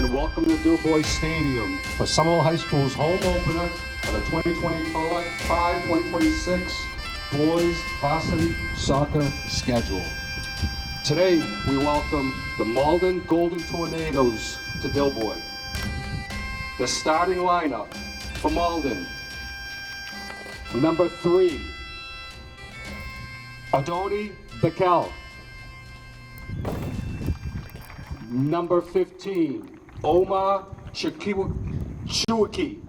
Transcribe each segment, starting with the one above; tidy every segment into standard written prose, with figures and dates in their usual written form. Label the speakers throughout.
Speaker 1: gentlemen, welcome to Dilboy Stadium for Somerville High School's home opener of the 2025-2026 Boys Varsity Soccer schedule. Today, we welcome the Malden Golden Tornadoes to Dilboy. The starting lineup for Malden: number 3, Adoni Bekel. Number 15, Omar Chuaki.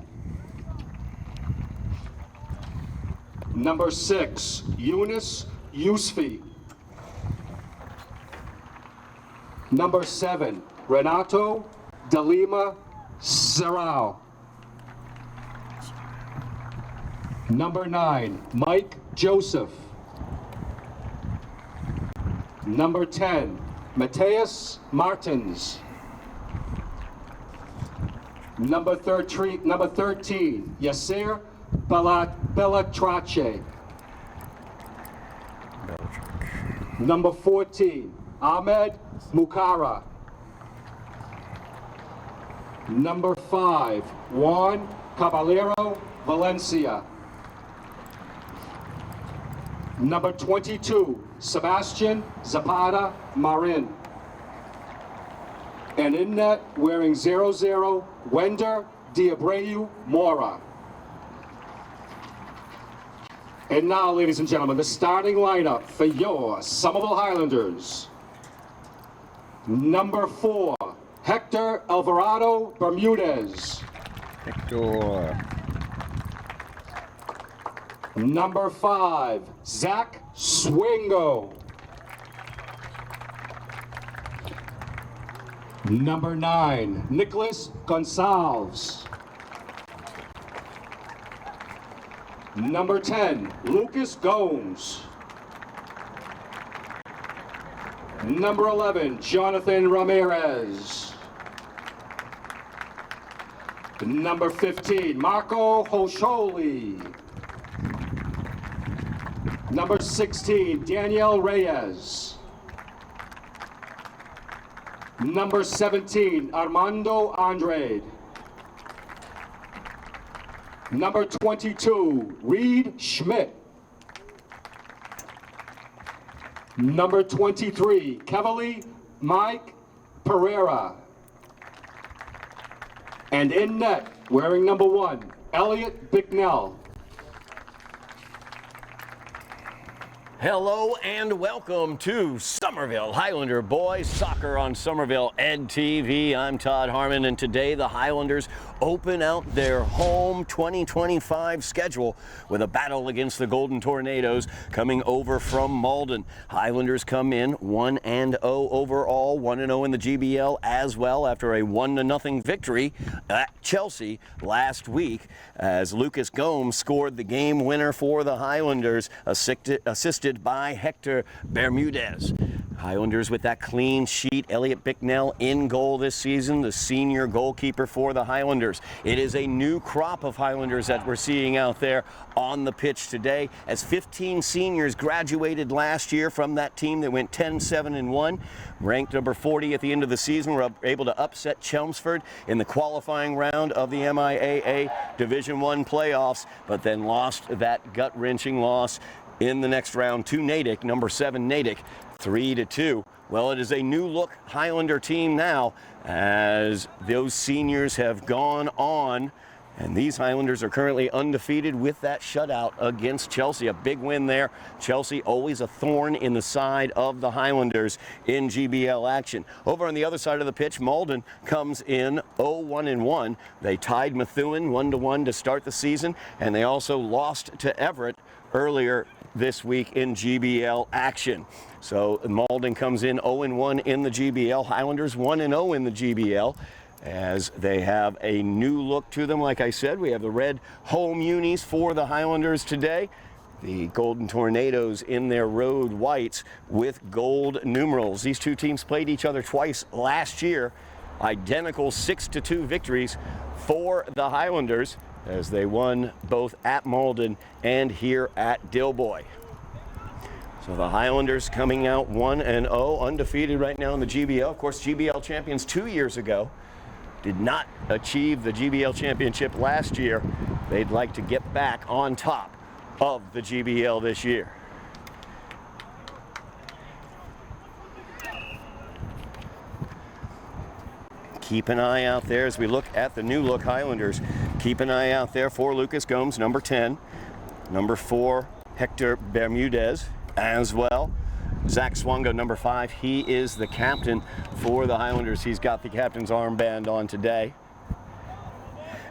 Speaker 1: Number 6, Yunus Yusfi. Number 7, Renato de Lima Serrao. Number 9, Mike Joseph. Number 10, Mateus Martins. Number 13, Yasser Bellatrace. Number 14, Ahmed Mukara. Number 5, Juan Caballero Valencia. Number 22, Sebastian Zapata Marin. And in net, wearing 00, Wender Diabreu Mora. And now, ladies and gentlemen, the starting lineup for your Somerville Highlanders. Number 4, Hector Alvarado Bermudez.
Speaker 2: Hector.
Speaker 1: Number 5, Zach Swingo. Number 9, Nicholas Gonçalves. Number 10, Lucas Gomes. Number 11, Jonathan Ramirez. Number 15, Marco Hosholi. Number 16, Daniel Reyes. Number 17, Armando Andrade. Number 22, Reed Schmidt. Number 23, Cavalier Mike Pereira. And in net, wearing number 1, Elliot Bicknell.
Speaker 3: Hello and welcome to Somerville Highlander Boys Soccer on Somerville Ed TV. I'm Todd Harmon, and today the Highlanders open out their home 2025 schedule with a battle against the Golden Tornadoes coming over from Malden. Highlanders come in 1-0 overall, 1-0 in the GBL as well after a 1-0 victory at Chelsea last week as Lucas Gomes scored the game winner for the Highlanders, assisted by Hector Bermudez. Highlanders with that clean sheet. Elliot Bicknell in goal this season, the senior goalkeeper for the Highlanders. It is a new crop of Highlanders that we're seeing out there on the pitch today, as 15 seniors graduated last year from that team that went 10-7-1. Ranked number 40 at the end of the season, were able to upset Chelmsford in the qualifying round of the MIAA Division I playoffs, but then lost that gut-wrenching loss in the next round to Natick, number 7 Natick, 3-2. Well, it is a new look Highlander team now, as those seniors have gone on, and these Highlanders are currently undefeated with that shutout against Chelsea. A big win there. Chelsea always a thorn in the side of the Highlanders in GBL action. Over on the other side of the pitch, Malden comes in 0-1-1. They tied Methuen 1-1 to start the season, and they also lost to Everett earlier this week in GBL action. So Malden comes in 0-1 in the GBL. Highlanders 1-0 in the GBL, as they have a new look to them. Like I said, we have the red home unis for the Highlanders today. The Golden Tornadoes in their road whites with gold numerals. These two teams played each other twice last year. Identical 6-2 victories for the Highlanders, as they won both at Malden and here at Dilboy. So the Highlanders coming out 1-0, undefeated right now in the GBL. Of course, GBL champions 2 years ago. did not achieve the GBL championship last year. They'd like to get back on top of the GBL this year. Keep an eye out there as we look at the new look Highlanders. Keep an eye out there for Lucas Gomes, number 10. Number 4, Hector Bermudez as well. Zach Swango, number 5. He is the captain for the Highlanders. He's got the captain's armband on today.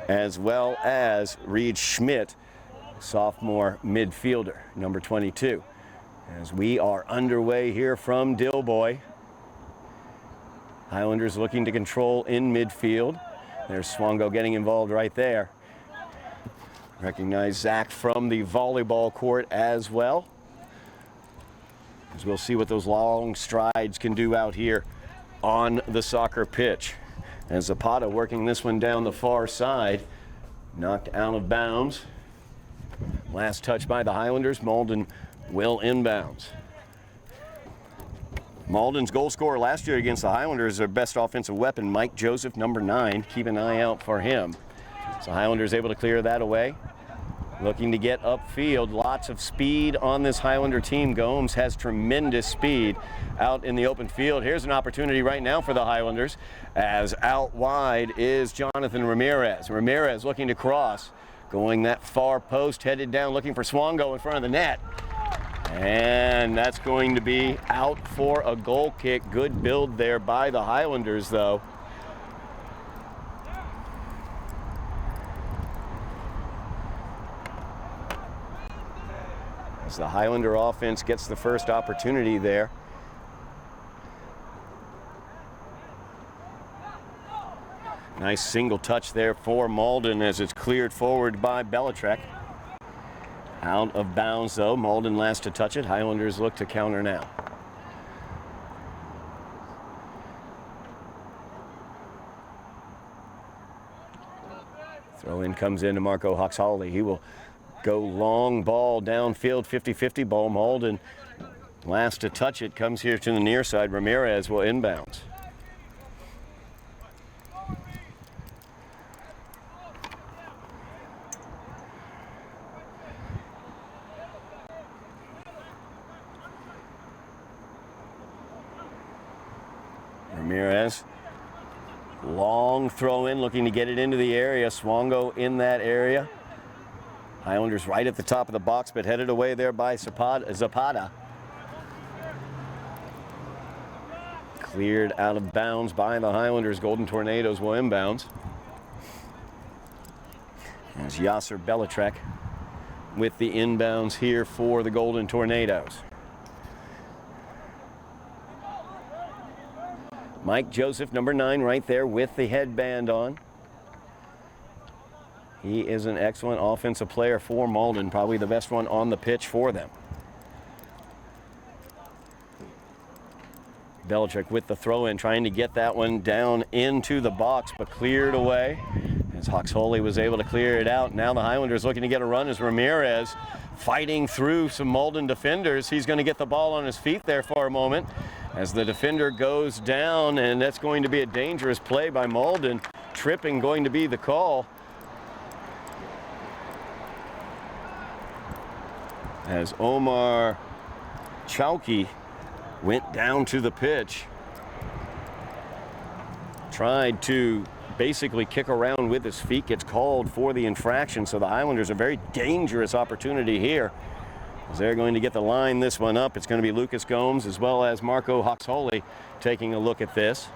Speaker 3: As well as Reed Schmidt, sophomore midfielder, number 22. As we are underway here from Dilboy. Highlanders looking to control in midfield. There's Swango getting involved right there. Recognize Zach from the volleyball court as well. As we'll see what those long strides can do out here on the soccer pitch. And Zapata working this one down the far side. Knocked out of bounds. Last touch by the Highlanders. Malden will inbounds. Malden's goal scorer last year against the Highlanders, their best offensive weapon, Mike Joseph, number 9. Keep an eye out for him. So Highlanders able to clear that away. Looking to get upfield. Lots of speed on this Highlander team. Gomes has tremendous speed out in the open field. Here's an opportunity right now for the Highlanders, as out wide is Jonathan Ramirez. Ramirez looking to cross. Going that far post, headed down, looking for Swango in front of the net. And that's going to be out for a goal kick. Good build there by the Highlanders, though. As the Highlander offense gets the first opportunity there. Nice single touch there for Malden as it's cleared forward by Belichick. Out of bounds, though. Malden last to touch it. Highlanders look to counter now. Throw in comes into Marco Hoxhalley. He will go long ball downfield, 50-50 ball. Malden last to touch it. Comes here to the near side. Ramirez will inbounds. Ramirez, long throw in, looking to get it into the area. Swango in that area. Highlanders right at the top of the box, but headed away there by Zapata. Cleared out of bounds by the Highlanders. Golden Tornadoes will inbounds. As Yasser Belichick with the inbounds here for the Golden Tornadoes. Mike Joseph, number 9, right there with the headband on. He is an excellent offensive player for Malden, probably the best one on the pitch for them. Belichick with the throw-in, trying to get that one down into the box, but cleared away. As Hoxhalley was able to clear it out. Now the Highlanders looking to get a run as Ramirez fighting through some Malden defenders. He's going to get the ball on his feet there for a moment as the defender goes down, and that's going to be a dangerous play by Malden. Tripping going to be the call. As Omar Chowki went down to the pitch, tried to basically kick around with his feet, gets called for the infraction. So the Highlanders, a very dangerous opportunity here, as they're going to get the line this one up. It's going to be Lucas Gomes as well as Marco Hoxhalley taking a look at this.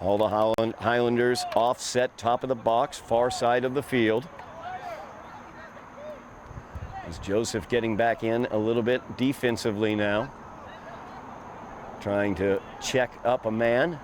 Speaker 3: All the Highlanders offset top of the box, far side of the field. As Joseph getting back in a little bit defensively now. Trying to check up a man.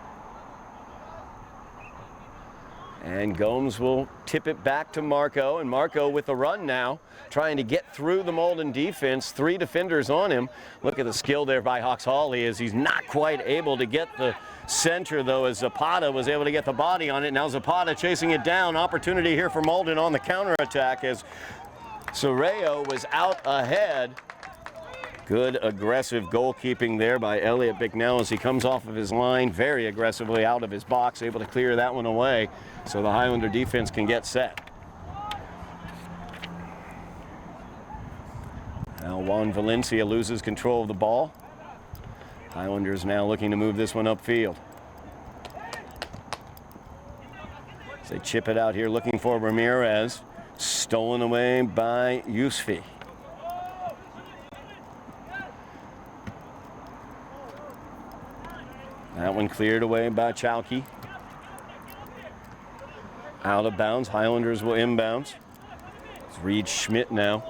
Speaker 3: And Gomes will tip it back to Marco, and Marco with the run now, trying to get through the Malden defense. 3 defenders on him. Look at the skill there by Hoxhalley as he's not quite able to get the center, though, as Zapata was able to get the body on it. Now Zapata chasing it down. Opportunity here for Malden on the counterattack as Soreo was out ahead. Good aggressive goalkeeping there by Elliot Bicknell as he comes off of his line very aggressively out of his box, able to clear that one away so the Highlander defense can get set. Now Juan Valencia loses control of the ball. Highlanders now looking to move this one upfield. As they chip it out here looking for Ramirez. Stolen away by Yusfi. That one cleared away by Chowkey. Out of bounds. Highlanders will inbounds. It's Reed Schmidt now.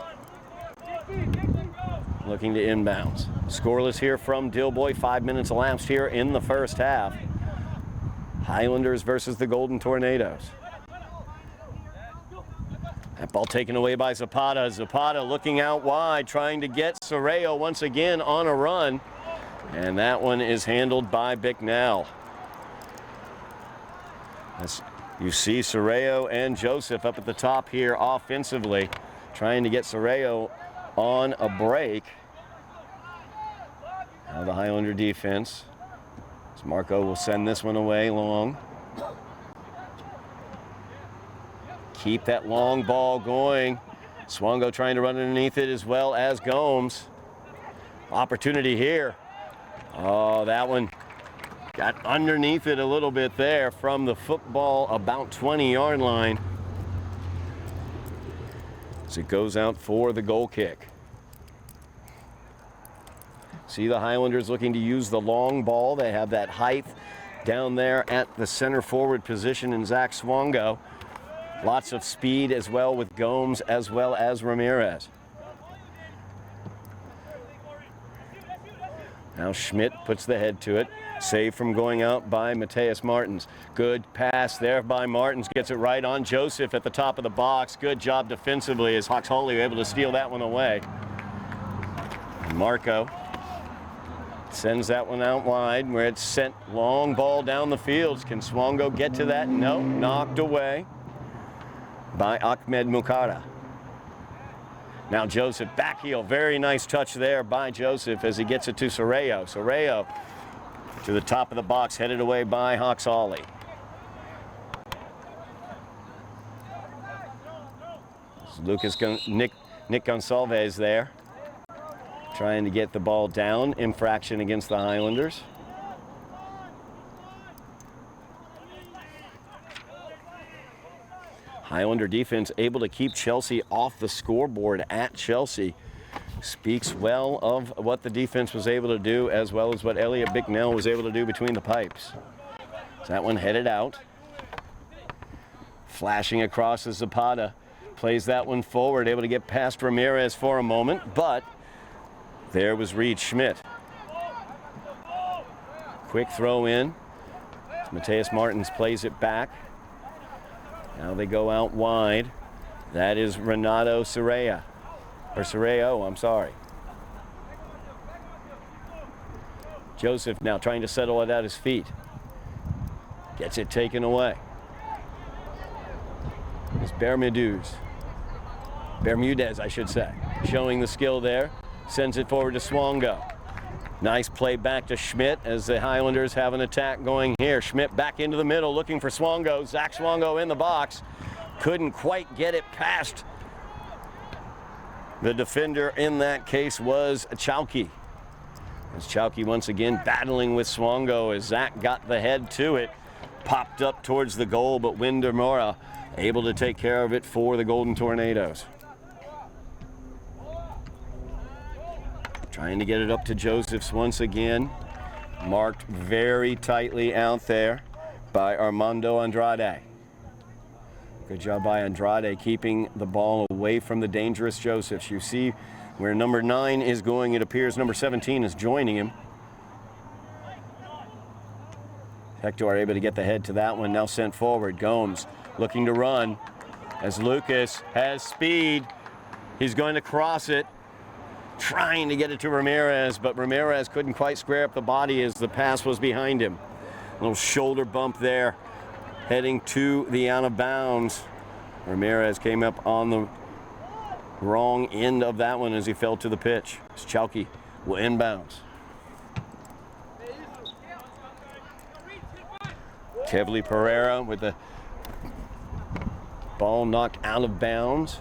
Speaker 3: Looking to inbounds. Scoreless here from Dilboy. 5 minutes elapsed here in the first half. Highlanders versus the Golden Tornadoes. That ball taken away by Zapata. Zapata looking out wide, trying to get Soreo once again on a run. And that one is handled by Bicknell. As you see Soreo and Joseph up at the top here offensively, trying to get Soreo on a break. Now the Highlander defense. As Marco will send this one away long. Keep that long ball going. Swango trying to run underneath it as well as Gomes. Opportunity here. Oh, that one got underneath it a little bit there from the football about 20-yard line. As it goes out for the goal kick. See the Highlanders looking to use the long ball. They have that height down there at the center forward position in Zach Swango. Lots of speed as well with Gomes as well as Ramirez. Now Schmidt puts the head to it. Save from going out by Mateus Martins. Good pass there by Martins. Gets it right on Joseph at the top of the box. Good job defensively as Hawks Holy able to steal that one away. And Marco sends that one out wide where it's sent long ball down the field. Can Swango get to that? No, knocked away by Ahmed Mukara. Now Joseph back heel, very nice touch there by Joseph as he gets it to Soreo. Soreo to the top of the box, headed away by Hawks Holly. Nick Gonsalves there, trying to get the ball down. Infraction against the Highlanders. Highlander defense able to keep Chelsea off the scoreboard at Chelsea. Speaks well of what the defense was able to do as well as what Elliot Bicknell was able to do between the pipes. So that one headed out. Flashing across as Zapata plays that one forward, able to get past Ramirez for a moment, but there was Reed Schmidt. Quick throw in. Mateus Martins plays it back. Now they go out wide. That is Renato Soreo. Or Soreo, I'm sorry. Joseph now trying to settle it at his feet. Gets it taken away. It's Bermudez, I should say. Showing the skill there. Sends it forward to Swango. Nice play back to Schmidt as the Highlanders have an attack going here. Schmidt back into the middle looking for Swango. Zach Swango in the box. Couldn't quite get it past. The defender in that case was Chowkey. As Chowkey once again battling with Swango as Zach got the head to it. Popped up towards the goal, but Windermora able to take care of it for the Golden Tornadoes. Trying to get it up to Josephs once again. Marked very tightly out there by Armando Andrade. Good job by Andrade keeping the ball away from the dangerous Josephs. You see where number 9 is going. It appears number 17 is joining him. Hector able to get the head to that one. Now sent forward. Gomes looking to run as Lucas has speed. He's going to cross it. Trying to get it to Ramirez, but Ramirez couldn't quite square up the body as the pass was behind him. A little shoulder bump there, heading to the out of bounds. Ramirez came up on the wrong end of that one as he fell to the pitch. As Chowkey will inbounds. Kevly Pereira with the ball knocked out of bounds.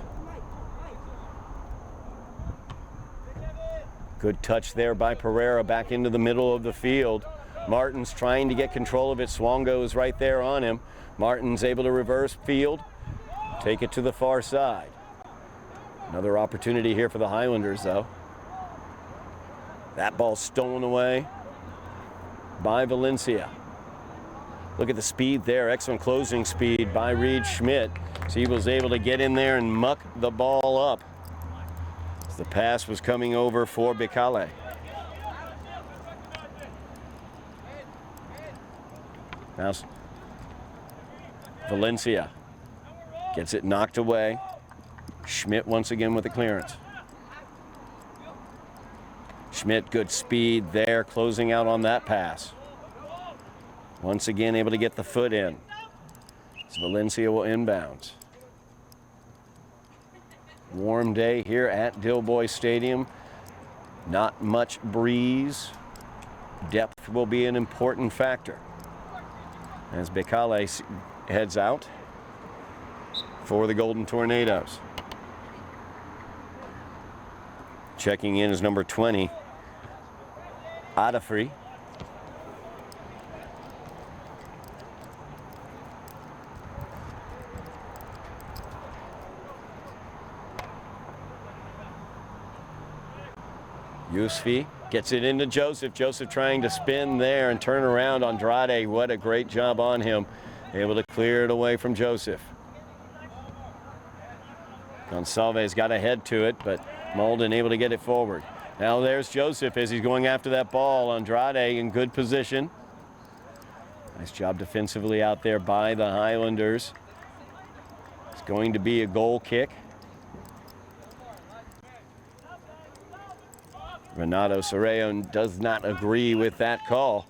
Speaker 3: Good touch there by Pereira back into the middle of the field. Martin's trying to get control of it. Swongo is right there on him. Martin's able to reverse field, take it to the far side. Another opportunity here for the Highlanders, though. That ball stolen away by Valencia. Look at the speed there. Excellent closing speed by Reed Schmidt. So he was able to get in there and muck the ball up. The pass was coming over for Bicale. Now Valencia gets it knocked away. Schmidt once again with the clearance. Schmidt, good speed there, closing out on that pass. Once again able to get the foot in. So Valencia will inbounds. Warm day here at Dilboy Stadium. Not much breeze. Depth will be an important factor as Bicale heads out for the Golden Tornadoes. Checking in is number 20, Adafri. Yusfi gets it into Joseph. Joseph trying to spin there and turn around. Andrade, what a great job on him. Able to clear it away from Joseph. Gonsalves got ahead to it, but Malden able to get it forward. Now there's Joseph as he's going after that ball. Andrade in good position. Nice job defensively out there by the Highlanders. It's going to be a goal kick. Renato Soreo does not agree with that call.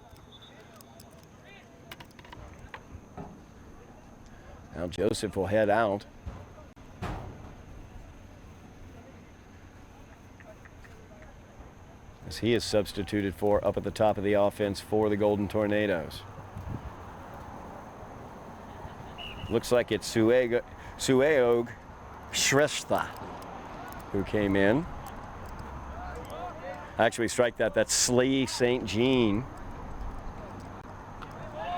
Speaker 3: Now Joseph will head out. As he is substituted for up at the top of the offense for the Golden Tornadoes. Looks like it's Sueog Shrestha who came in. Actually, strike that. That's Slee St. Jean.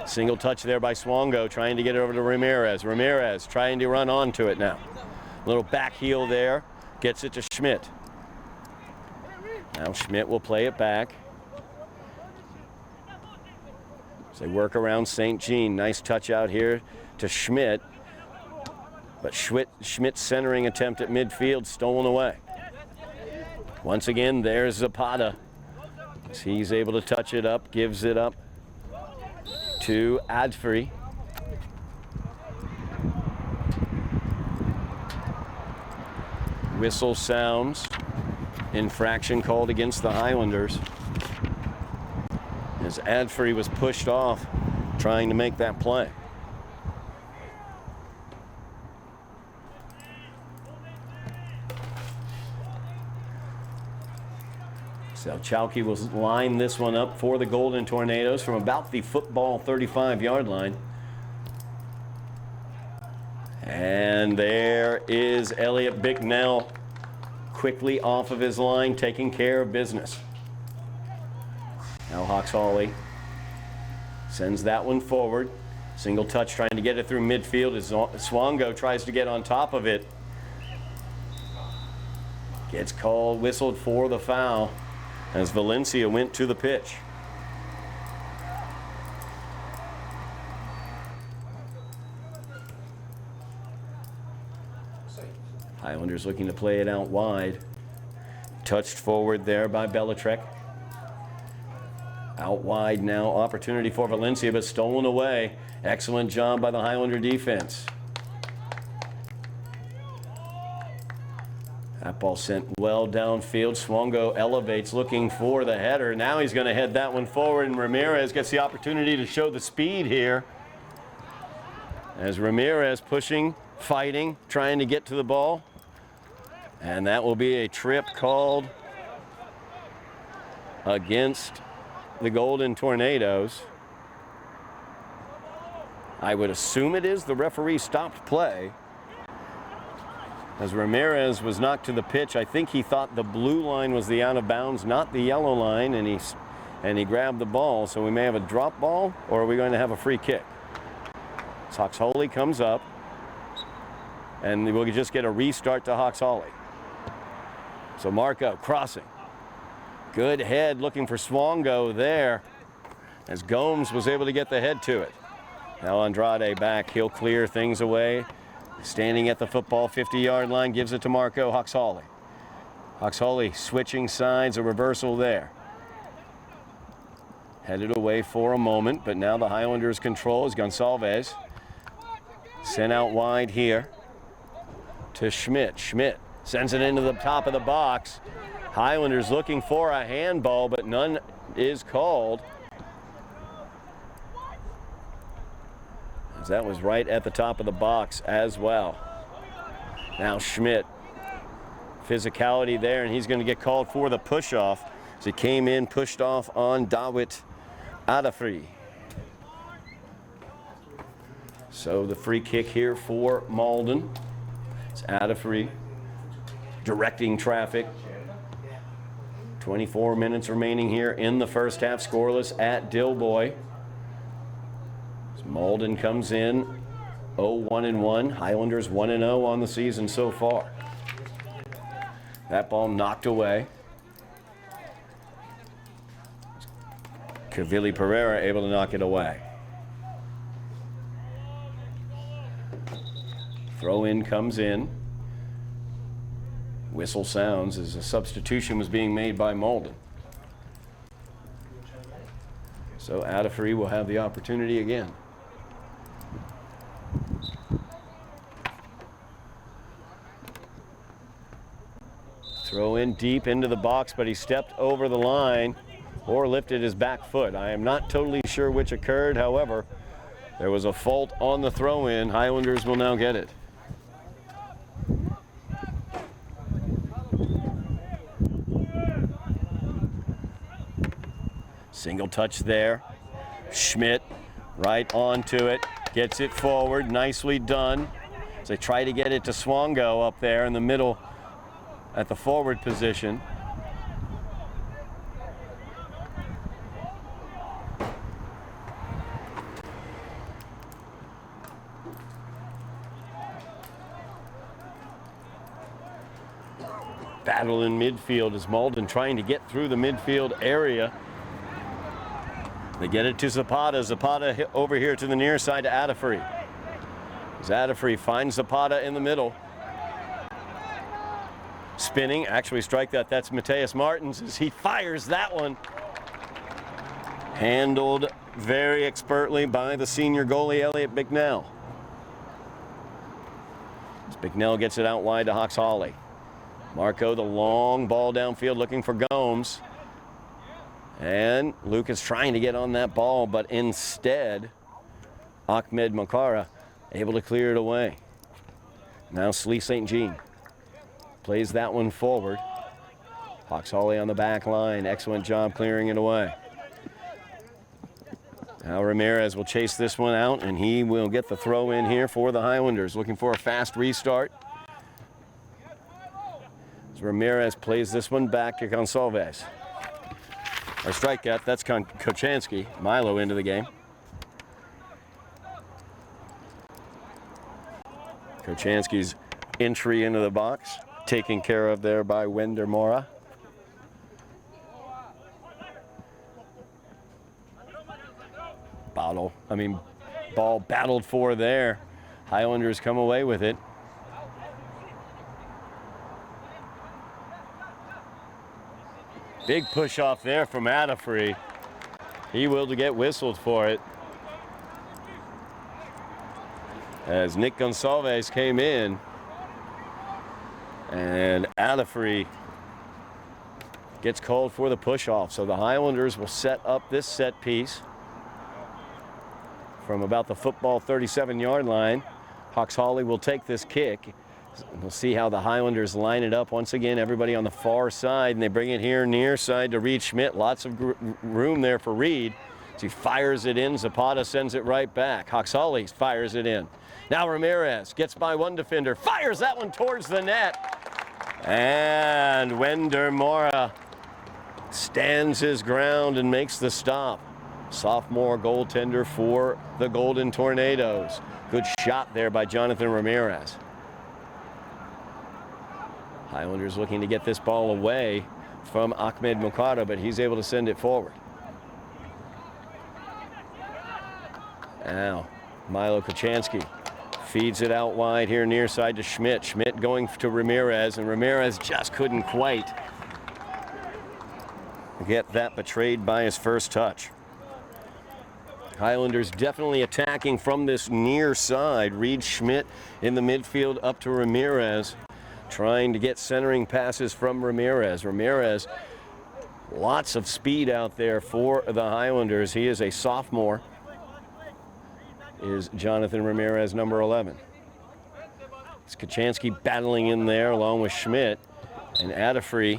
Speaker 3: Single touch there by Swongo, trying to get it over to Ramirez. Ramirez trying to run onto it now. Little back heel there. Gets it to Schmidt. Now Schmidt will play it back. As they work around St. Jean. Nice touch out here to Schmidt. But Schmidt's centering attempt at midfield stolen away. Once again, there's Zapata. He's able to touch it up, gives it up to Adfrey. Whistle sounds. Infraction called against the Highlanders. As Adfrey was pushed off, trying to make that play. So Chowkey will line this one up for the Golden Tornadoes from about the football 35-yard line. And there is Elliot Bicknell quickly off of his line, taking care of business. Now Hawks Hawley sends that one forward. Single touch trying to get it through midfield as Swongo tries to get on top of it. Gets called, whistled for the foul as Valencia went to the pitch. Highlanders looking to play it out wide. Touched forward there by Belitrek. Out wide now, opportunity for Valencia, but stolen away. Excellent job by the Highlander defense. That ball sent well downfield. Swongo elevates looking for the header. Now he's going to head that one forward, and Ramirez gets the opportunity to show the speed here. As Ramirez pushing, fighting, trying to get to the ball. And that will be a trip called against the Golden Tornadoes. I would assume it is. The referee stopped play as Ramirez was knocked to the pitch. I think he thought the blue line was the out of bounds, not the yellow line, and he grabbed the ball. So we may have a drop ball, or are we going to have a free kick? Hawks-Holey comes up, and we'll just get a restart to Hawks-Holey. So Marco crossing. Good head looking for Swongo there, as Gomes was able to get the head to it. Now Andrade back, he'll clear things away. Standing at the football 50-yard line, gives it to Marco. Hawks-Holey. Hawks-Holey switching sides, a reversal there. Headed away for a moment, but now the Highlanders control as Gonçalves. Sent out wide here to Schmidt. Schmidt sends it into the top of the box. Highlanders looking for a handball, but none is called. That was right at the top of the box as well. Now Schmidt, physicality there, and he's going to get called for the push-off. So he came in, pushed off on Dawit Adafri. So the free kick here for Malden. It's Adafri directing traffic. 24 minutes remaining here in the first half, scoreless at Dilboy. Malden comes in 0-1-1. Highlanders 1-0 on the season so far. That ball knocked away. Cavilli Pereira able to knock it away. Throw in comes in. Whistle sounds as a substitution was being made by Malden. So Adafri will have the opportunity again. Throw in deep into the box, but he stepped over the line or lifted his back foot. I am not totally sure which occurred. However, there was a fault on the throw-in. Highlanders will now get it. Single touch there. Schmidt right onto it. Gets it forward. Nicely done. As they try to get it to Swongo up there in the middle at the forward position. Battle in midfield as Malden trying to get through the midfield area. They get it to Zapata. Zapata over here to the near side to Adafri. Adafri finds Zapata in the middle. Spinning, actually strike that. That's Mateus Martins as he fires that one. Handled very expertly by the senior goalie, Elliot Bicknell. As Bicknell gets it out wide to Hawks-Holey. Marco, the long ball downfield looking for Gomes. And Lucas trying to get on that ball, but instead, Ahmed Makara able to clear it away. Now Slee St. Jean plays that one forward. Hawks-Holey on the back line. Excellent job clearing it away. Now Ramirez will chase this one out, and he will get the throw in here for the Highlanders. Looking for a fast restart. As Ramirez plays this one back to Gonçalves. Or strikeout, that's Kochanski. Milo into the game. Kochanski's entry into the box, taken care of there by Wender Mora. Ball battled for there. Highlanders come away with it. Big push off there from Adafri. He will get whistled for it. As Nick Gonçalves came in, and Adafri gets called for the push off. So the Highlanders will set up this set piece from about the football 37-yard line. Hawks-Holey will take this kick. We'll see how the Highlanders line it up. Once again, everybody on the far side, and they bring it here near side to Reed Schmidt. Lots of room there for Reed. As he fires it in, Zapata sends it right back. Hoxhalley fires it in. Now Ramirez gets by one defender, fires that one towards the net. And Wender Mora stands his ground and makes the stop. Sophomore goaltender for the Golden Tornadoes. Good shot there by Jonathan Ramirez. Highlanders looking to get this ball away from Ahmed Mukata, but he's able to send it forward. Now, Milo Kachansky feeds it out wide here near side to Schmidt. Schmidt going to Ramirez, and Ramirez just couldn't quite get that betrayed by his first touch. Highlanders definitely attacking from this near side. Reed Schmidt in the midfield up to Ramirez, trying to get centering passes from Ramirez. Ramirez, lots of speed out there for the Highlanders. He is a sophomore, is Jonathan Ramirez, number 11. It's Kachansky battling in there along with Schmidt, and Adafree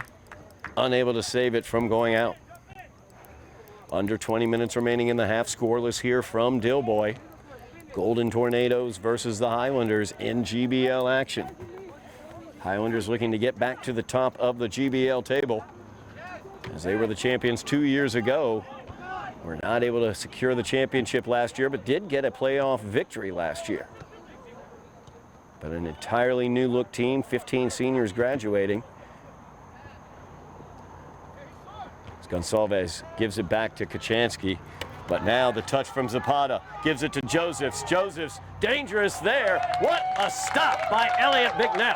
Speaker 3: unable to save it from going out. Under 20 minutes remaining in the half, scoreless here from Dilboy. Golden Tornadoes versus the Highlanders in GBL action. Highlanders looking to get back to the top of the GBL table, as they were the champions 2 years ago. Were not able to secure the championship last year, but did get a playoff victory last year. But an entirely new look team, 15 seniors graduating. Gonsalves gives it back to Kachansky, but now the touch from Zapata gives it to Josephs. Josephs dangerous there. What a stop by Elliot Bicknell.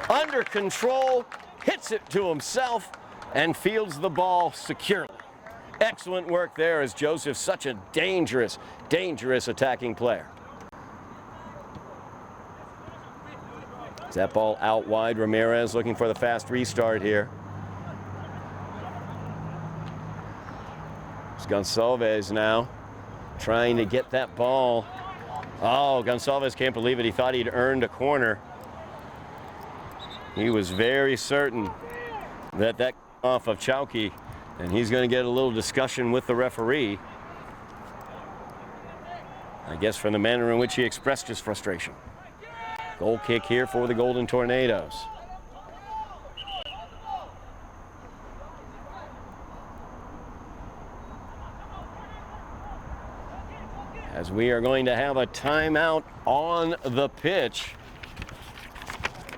Speaker 3: Under control, hits it to himself, and fields the ball securely. Excellent work there, as Josephs, such a dangerous, dangerous attacking player. Is that ball out wide? Ramirez looking for the fast restart here. Gonsalves now trying to get that ball. Oh, Gonsalves can't believe it. He thought he'd earned a corner. He was very certain that that off of Chowkey, and he's going to get a little discussion with the referee, I guess, from the manner in which he expressed his frustration. Goal kick here for the Golden Tornadoes. As we are going to have a timeout on the pitch.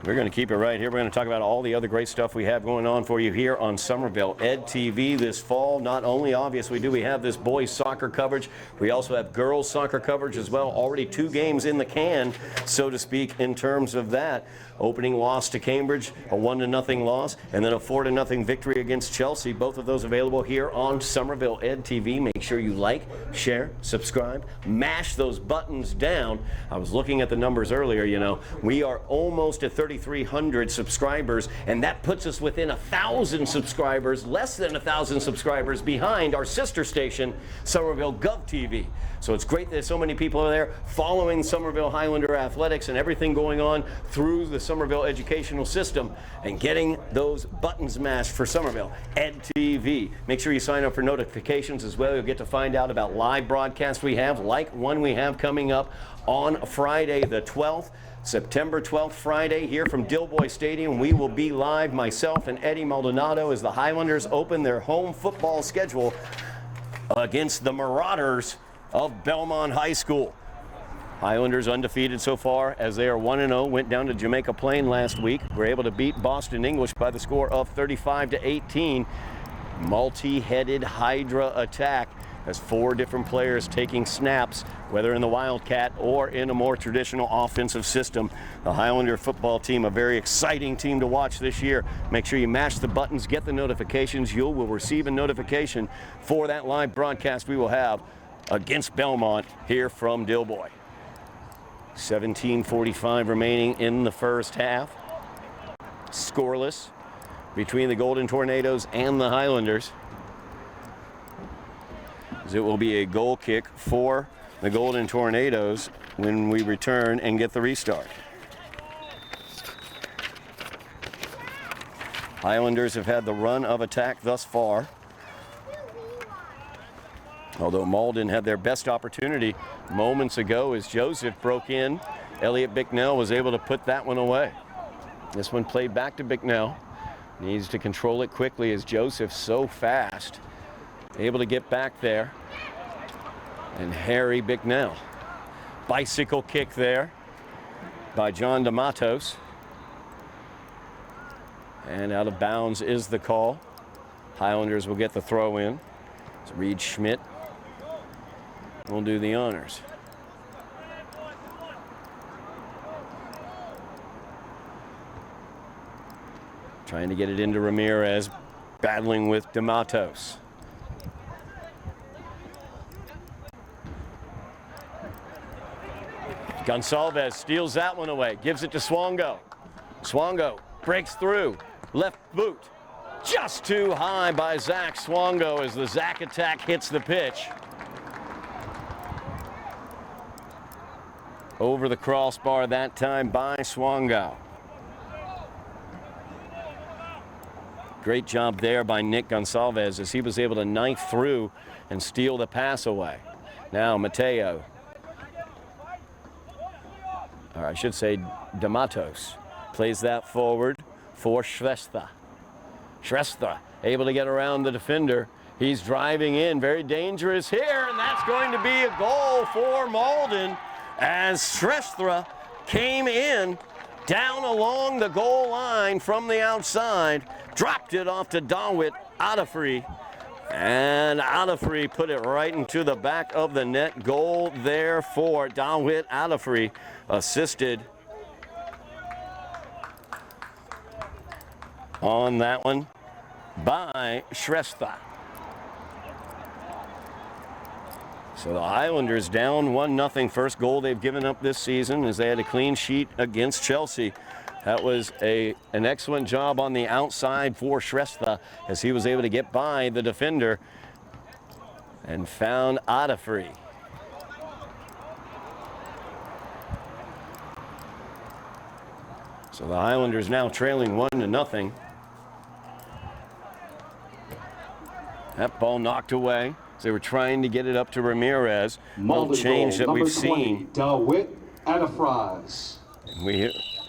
Speaker 3: We're going to keep it right here. We're going to talk about all the other great stuff we have going on for you here on Somerville Ed TV this fall. Not only, obviously, do we have this boys soccer coverage, we also have girls soccer coverage as well. Already 2 games in the can, so to speak, in terms of that. Opening loss to Cambridge, a 1-0 loss, and then a 4-0 victory against Chelsea. Both of those available here on Somerville Ed TV. Make sure you like, share, subscribe, mash those buttons down. I was looking at the numbers earlier, you know. We are almost at 3,300 subscribers, and that puts us within 1,000 subscribers, less than 1,000 subscribers behind our sister station, Somerville Gov TV. So it's great that so many people are there following Somerville Highlander athletics and everything going on through the Somerville educational system, and getting those buttons mashed for Somerville Ed TV. Make sure you sign up for notifications as well. You'll get to find out about live broadcasts we have, like one we have coming up on Friday the 12th. September 12th, Friday, here from Dilboy Stadium. We will be live, myself and Eddie Maldonado, as the Highlanders open their home football schedule against the Marauders of Belmont High School. Highlanders undefeated so far, as they are 1-0. Went down to Jamaica Plain last week. Were able to beat Boston English by the score of 35-18. Multi-headed Hydra attack, as 4 different players taking snaps, whether in the Wildcat or in a more traditional offensive system. The Highlander football team, a very exciting team to watch this year. Make sure you mash the buttons, get the notifications. You will receive a notification for that live broadcast we will have against Belmont here from Dilboy. 17:45 remaining in the first half. Scoreless between the Golden Tornadoes and the Highlanders. It will be a goal kick for the Golden Tornadoes when we return and get the restart. Highlanders have had the run of attack thus far. Although Malden had their best opportunity moments ago as Joseph broke in. Elliot Bicknell was able to put that one away. This one played back to Bicknell. Needs to control it quickly as Joseph's so fast. Able to get back there. And Harry Bicknell. Bicycle kick there by John DeMatos. And out of bounds is the call. Highlanders will get the throw in. So Reed Schmidt will do the honors. Trying to get it into Ramirez, battling with DeMatos. Gonsalves steals that one away, gives it to Swongo. Swongo breaks through, left boot. Just too high by Zach Swongo as the Zach attack hits the pitch. Over the crossbar that time by Swongo. Great job there by Nick Gonsalves as he was able to knife through and steal the pass away. Now Mateo, or I should say DeMatos, plays that forward for Shrestha. Shrestha able to get around the defender. He's driving in, very dangerous here, and that's going to be a goal for Malden as Shrestha came in down along the goal line from the outside, dropped it off to Dawit Adafree, and Adafree put it right into the back of the net. Goal there for Dawit Adafree, assisted on that one by Shrestha. So the Highlanders down 1-0. First goal they've given up this season as they had a clean sheet against Chelsea. That was an excellent job on the outside for Shrestha as he was able to get by the defender and found Adafree. So the Highlanders now trailing 1-0. That ball knocked away. They were trying to get it up to Ramirez. Little change that we've seen.
Speaker 1: Dawit Adafree.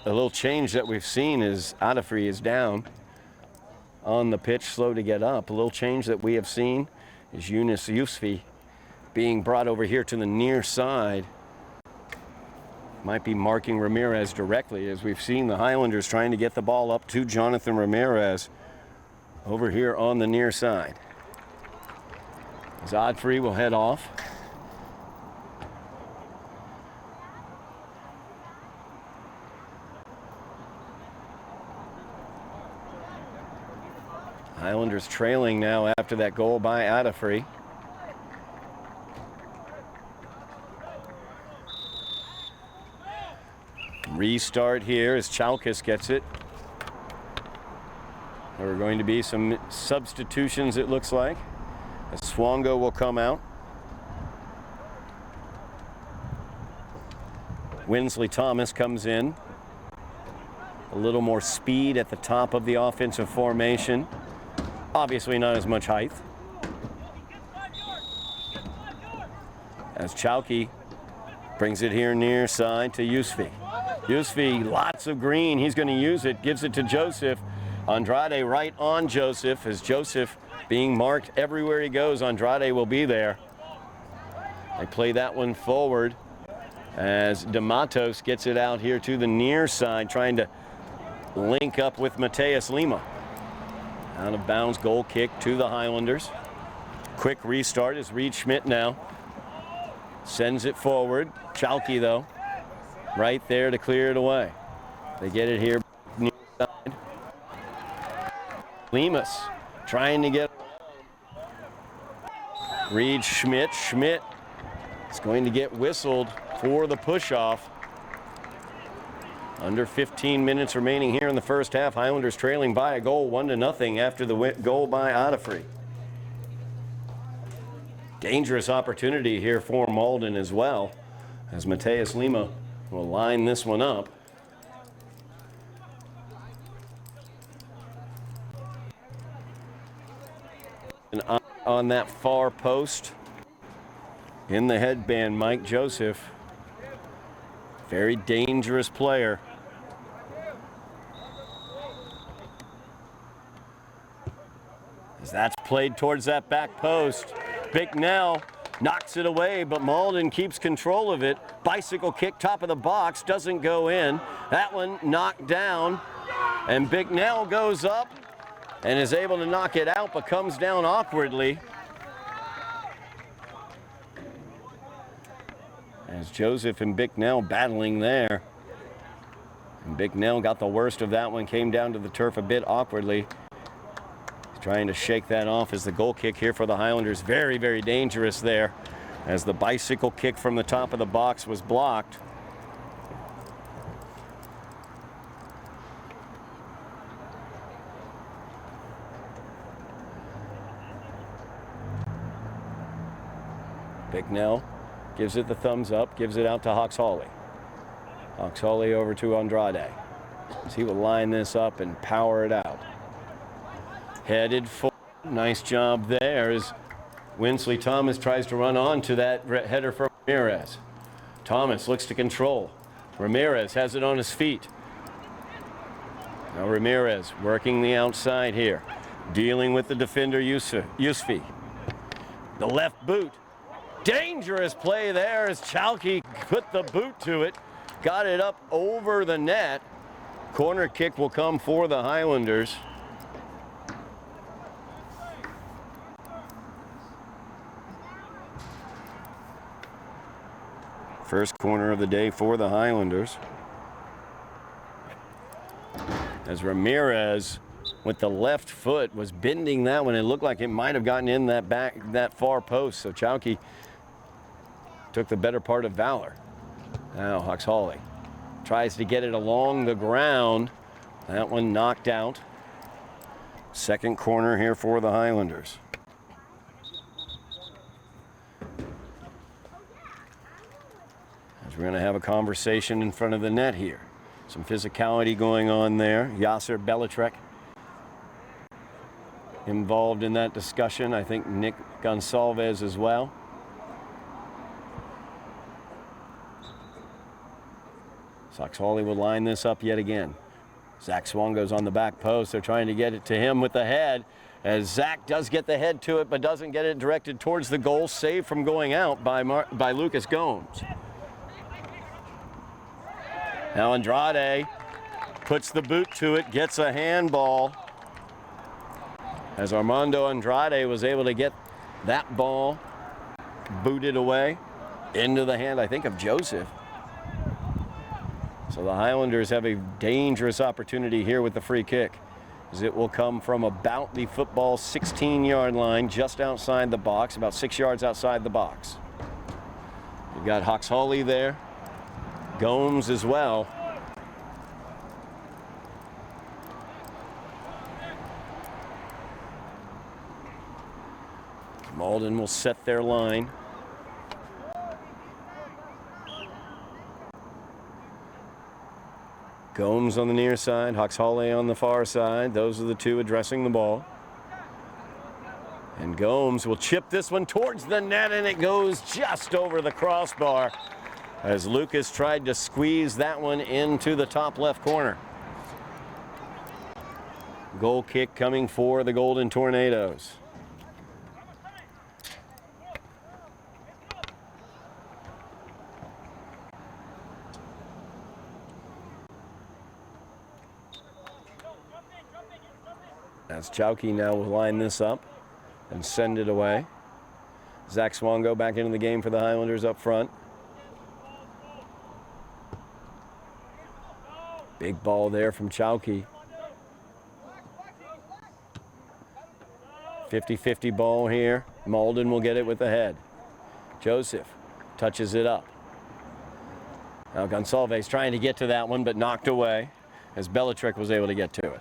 Speaker 3: A little change that we've seen is Adafree is down on the pitch, slow to get up. A little change that we have seen is Yunus Yousfi being brought over here to the near side. Might be marking Ramirez directly as we've seen the Highlanders trying to get the ball up to Jonathan Ramirez over here on the near side. Adafree will head off. Highlanders trailing now after that goal by Adafree. Restart here as Chalkis gets it. There are going to be some substitutions, it looks like. As Swongo will come out. Winsley Thomas comes in. A little more speed at the top of the offensive formation. Obviously not as much height. As Chowkey brings it here near side to Yousfi. Yousfi, lots of green. He's going to use it. Gives it to Joseph. Andrade right on Joseph as Joseph being marked everywhere he goes. Andrade will be there. They play that one forward as DeMatos gets it out here to the near side, trying to link up with Mateus Lima. Out of bounds, goal kick to the Highlanders. Quick restart as Reed Schmidt now sends it forward. Chalky, though, right there to clear it away. They get it here near side. Limas trying to get Reed Schmidt. Schmidt is going to get whistled for the push-off. Under 15 minutes remaining here in the first half. Highlanders trailing by a goal, 1-0 after the goal by Adafree. Dangerous opportunity here for Malden as well, as Mateus Lima will line this one up. an eye on that far post. In the headband, Mike Joseph. Very dangerous player. As that's played towards that back post. Bicknell knocks it away, but Malden keeps control of it. Bicycle kick, top of the box, doesn't go in. That one knocked down, and Bicknell goes up and is able to knock it out, but comes down awkwardly. As Joseph and Bicknell battling there. And Bicknell got the worst of that one, came down to the turf a bit awkwardly. He's trying to shake that off as the goal kick here for the Highlanders. Very, very dangerous there as the bicycle kick from the top of the box was blocked. Bicknell gives it the thumbs up, gives it out to Hawks Hawley. Hawks Hawley over to Andrade. So he will line this up and power it out. Headed forward. Nice job there as Winsley Thomas tries to run on to that header from Ramirez. Thomas looks to control. Ramirez has it on his feet. Now Ramirez working the outside here. Dealing with the defender Yusfi. The left boot. Dangerous play there as Chalky put the boot to it. Got it up over the net. Corner kick will come for the Highlanders. First corner of the day for the Highlanders. As Ramirez with the left foot was bending that one. It looked like it might have gotten in that far post. So Chalky took the better part of valor. Now Hawks Hawley tries to get it along the ground. That one knocked out. Second corner here for the Highlanders. As we're going to have a conversation in front of the net here. Some physicality going on there. Yasser Belitrek involved in that discussion. I think Nick Gonsalves as well. Hawks Hawley will line this up yet again. Zach Swan goes on the back post. They're trying to get it to him with the head. As Zach does get the head to it, but doesn't get it directed towards the goal. Saved from going out by Lucas Gomes. Now Andrade puts the boot to it, gets a handball. As Armando Andrade was able to get that ball booted away into the hand, I think, of Joseph. So the Highlanders have a dangerous opportunity here with the free kick, as it will come from about the football 16-yard line, just outside the box, about 6 yards outside the box. You've got Hawks Hawley there, Gomes as well. Malden will set their line. Gomes on the near side, Hawks Hawley on the far side. Those are the two addressing the ball. And Gomes will chip this one towards the net, and it goes just over the crossbar as Lucas tried to squeeze that one into the top left corner. Goal kick coming for the Golden Tornadoes. As Chowkey now will line this up and send it away. Zach Swango back into the game for the Highlanders up front. Big ball there from Chowkey. 50-50 ball here. Malden will get it with the head. Joseph touches it up. Now Gonsalves trying to get to that one, but knocked away as Belitrek was able to get to it.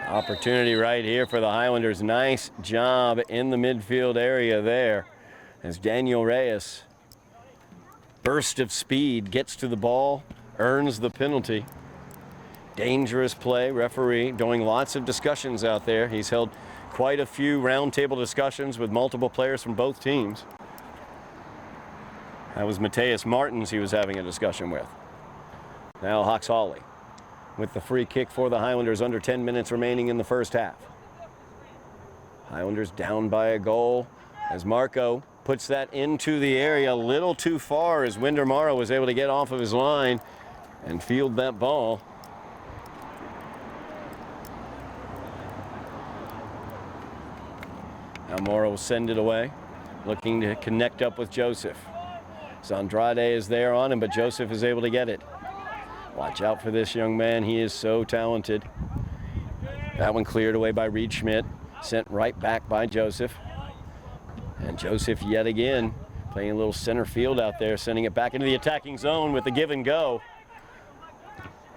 Speaker 3: Opportunity right here for the Highlanders. Nice job in the midfield area there as Daniel Reyes, burst of speed, gets to the ball, earns the penalty. dangerous play. Referee doing lots of discussions out there. He's held quite a few roundtable discussions with multiple players from both teams. That was Mateus Martins he was having a discussion with. Now Hawks Hawley with the free kick for the Highlanders, under 10 minutes remaining in the first half. Highlanders down by a goal as Marco puts that into the area a little too far, as Winder Morrow was able to get off of his line and field that ball. Now Morrow will send it away, looking to connect up with Joseph. Andrade is there on him, but Joseph is able to get it. Watch out for this young man. He is so talented. That one cleared away by Reed Schmidt. Sent right back by Joseph. And Joseph yet again playing a little center field out there, sending it back into the attacking zone with the give and go.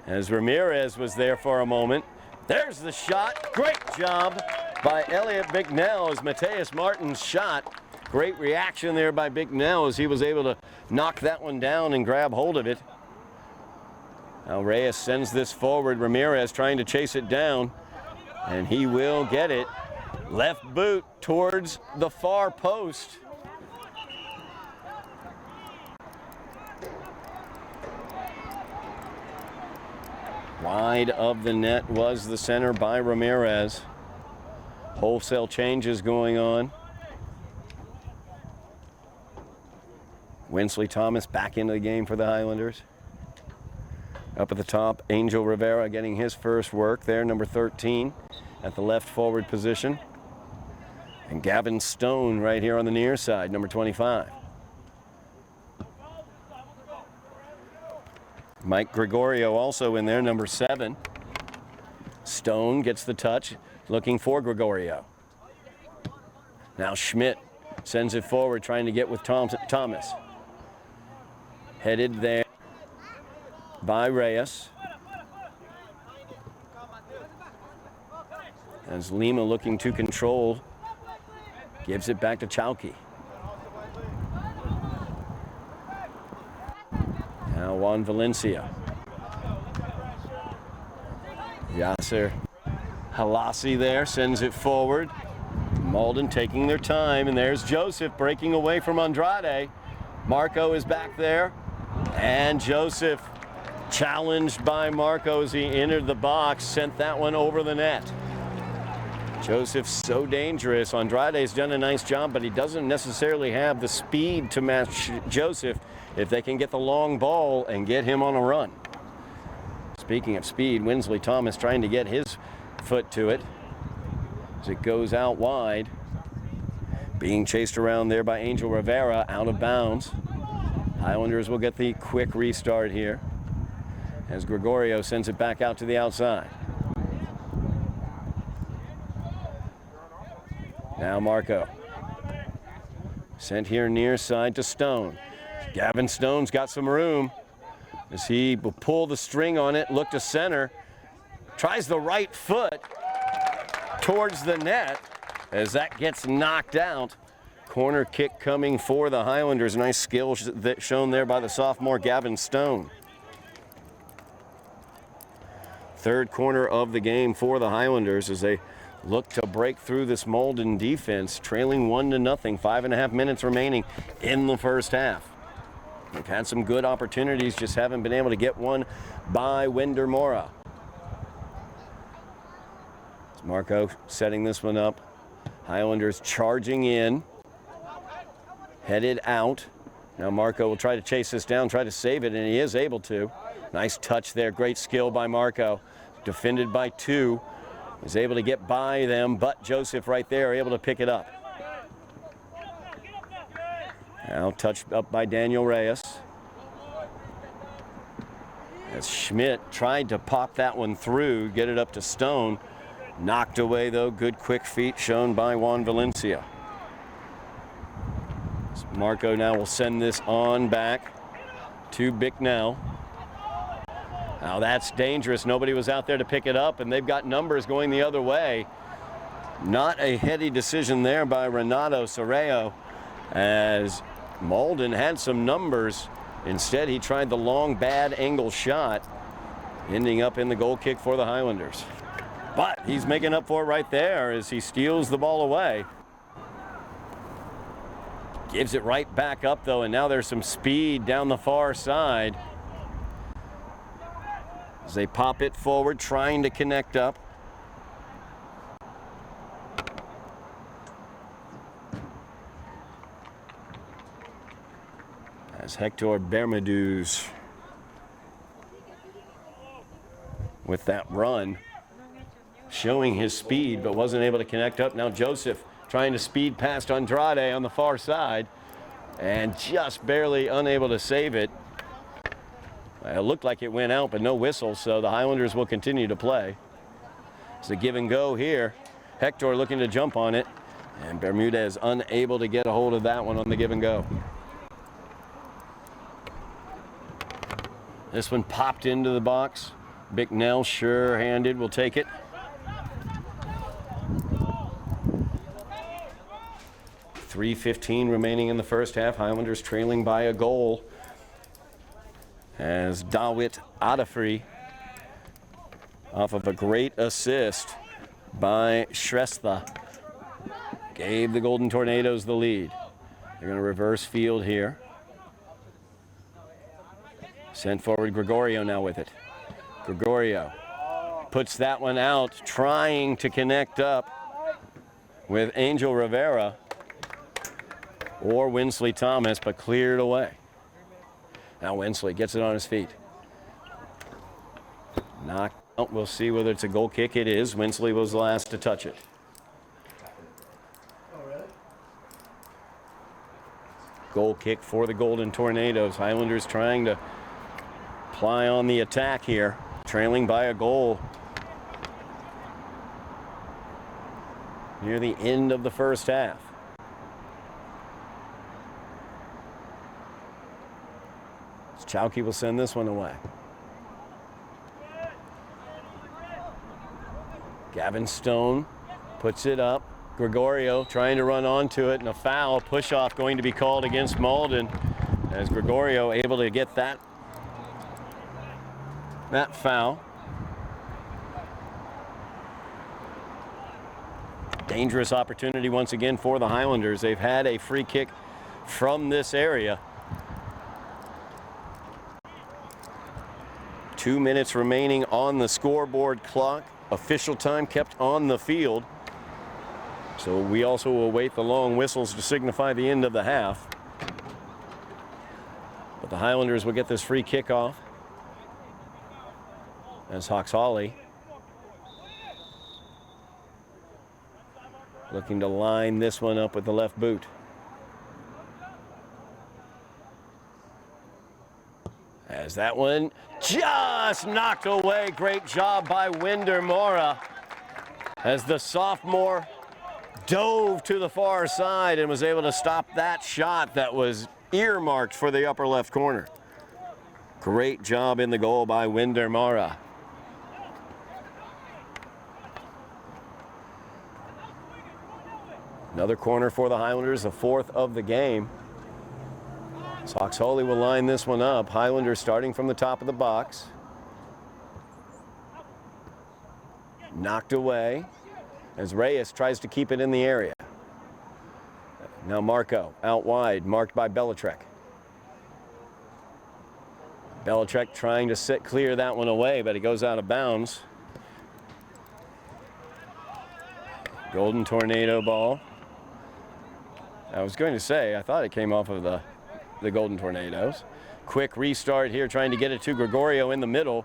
Speaker 3: As Ramirez was there for a moment. There's the shot. Great job by Elliot Bicknell as Mateus Martins shot. Great reaction there by Bicknell as he was able to knock that one down and grab hold of it. Now Reyes sends this forward. Ramirez trying to chase it down, and he will get it. Left boot towards the far post. Wide of the net was the center by Ramirez. Wholesale changes going on. Winsley Thomas back into the game for the Highlanders. Up at the top, Angel Rivera getting his first work there, number 13 at the left forward position. And Gavin Stone right here on the near side, number 25. Mike Gregorio also in there, number 7. Stone gets the touch, looking for Gregorio. Now Schmidt sends it forward, trying to get with Thomas. Headed there by Reyes. As Lima looking to control, gives it back to Chowkey. Now Juan Valencia. Yasser Halasi there sends it forward. Malden taking their time, and there's Joseph breaking away from Andrade. Marco is back there, and Joseph challenged by Marco as he entered the box, sent that one over the net. Joseph's so dangerous. Andrade's done a nice job, but he doesn't necessarily have the speed to match Joseph if they can get the long ball and get him on a run. Speaking of speed, Winsley Thomas trying to get his foot to it as it goes out wide. Being chased around there by Angel Rivera, out of bounds. Highlanders will get the quick restart here as Gregorio sends it back out to the outside. Now Marco. Sent here near side to Stone. Gavin Stone's got some room as he will pull the string on it, look to center. Tries the right foot towards the net as that gets knocked out. Corner kick coming for the Highlanders. Nice skill shown there by the sophomore Gavin Stone. Third corner of the game for the Highlanders as they look to break through this Malden defense, trailing 1-0, 5.5 minutes remaining in the first half. They've had some good opportunities, just haven't been able to get one by Winder Morrow. Marco setting this one up. Highlanders charging in. Headed out. Now Marco will try to chase this down, try to save it, and he is able to. Nice touch there, great skill by Marco. Defended by 2. Is able to get by them, but Joseph right there able to pick it up. Now touched up by Daniel Reyes. As Schmidt tried to pop that one through, get it up to Stone. Knocked away though, good quick feet shown by Juan Valencia. So Marco now will send this on back to Bicknell. Now that's dangerous. Nobody was out there to pick it up, and they've got numbers going the other way. Not a heady decision there by Renato Sorreo, as Malden had some numbers. Instead, he tried the long, bad angle shot. ending up in the goal kick for the Highlanders. But he's making up for it right there as he steals the ball away. Gives it right back up, though, and now there's some speed down the far side as they pop it forward, trying to connect up. As Hector Bermudez with that run, showing his speed, but wasn't able to connect up. Now Joseph trying to speed past Andrade on the far side and just barely unable to save it. It looked like it went out, but no whistle, so the Highlanders will continue to play. It's a give and go here. Hector looking to jump on it, and Bermudez unable to get a hold of that one on the give and go. This one popped into the box. Bicknell, sure-handed, will take it. .3:15 remaining in the first half. Highlanders trailing by a goal as Dawit Adafri, off of a great assist by Shrestha, gave the Golden Tornadoes the lead. They're going to reverse field here. Sent forward Gregorio now with it. Gregorio puts that one out, trying to connect up with Angel Rivera or Winsley Thomas, but cleared away. Now Winsley gets it on his feet. Knocked out. We'll see whether it's a goal kick. It is. Winsley was the last to touch it. Goal kick for the Golden Tornadoes. Highlanders trying to ply on the attack here, trailing by a goal near the end of the first half. Chowkey will send this one away. Gavin Stone puts it up. Gregorio trying to run onto it, and a foul push-off going to be called against Malden as Gregorio able to get that foul. Dangerous opportunity once again for the Highlanders. They've had a free kick from this area. 2 minutes remaining on the scoreboard clock. Official time kept on the field. So we also will await the long whistles to signify the end of the half. But the Highlanders will get this free kick off as Hawks Hawley looking to line this one up with the left boot. As that one just knocked away. Great job by Winder Mora as the sophomore dove to the far side and was able to stop that shot that was earmarked for the upper left corner. Great job in the goal by Winder Mora. Another corner for the Highlanders, the fourth of the game. Hawks Hawley will line this one up. Highlanders starting from the top of the box. Knocked away as Reyes tries to keep it in the area. Now Marco out wide, marked by Belichick. Belichick trying to clear that one away, but it goes out of bounds. Golden Tornado ball. I was going to say, I thought it came off of the Golden Tornadoes. Quick restart here, trying to get it to Gregorio in the middle.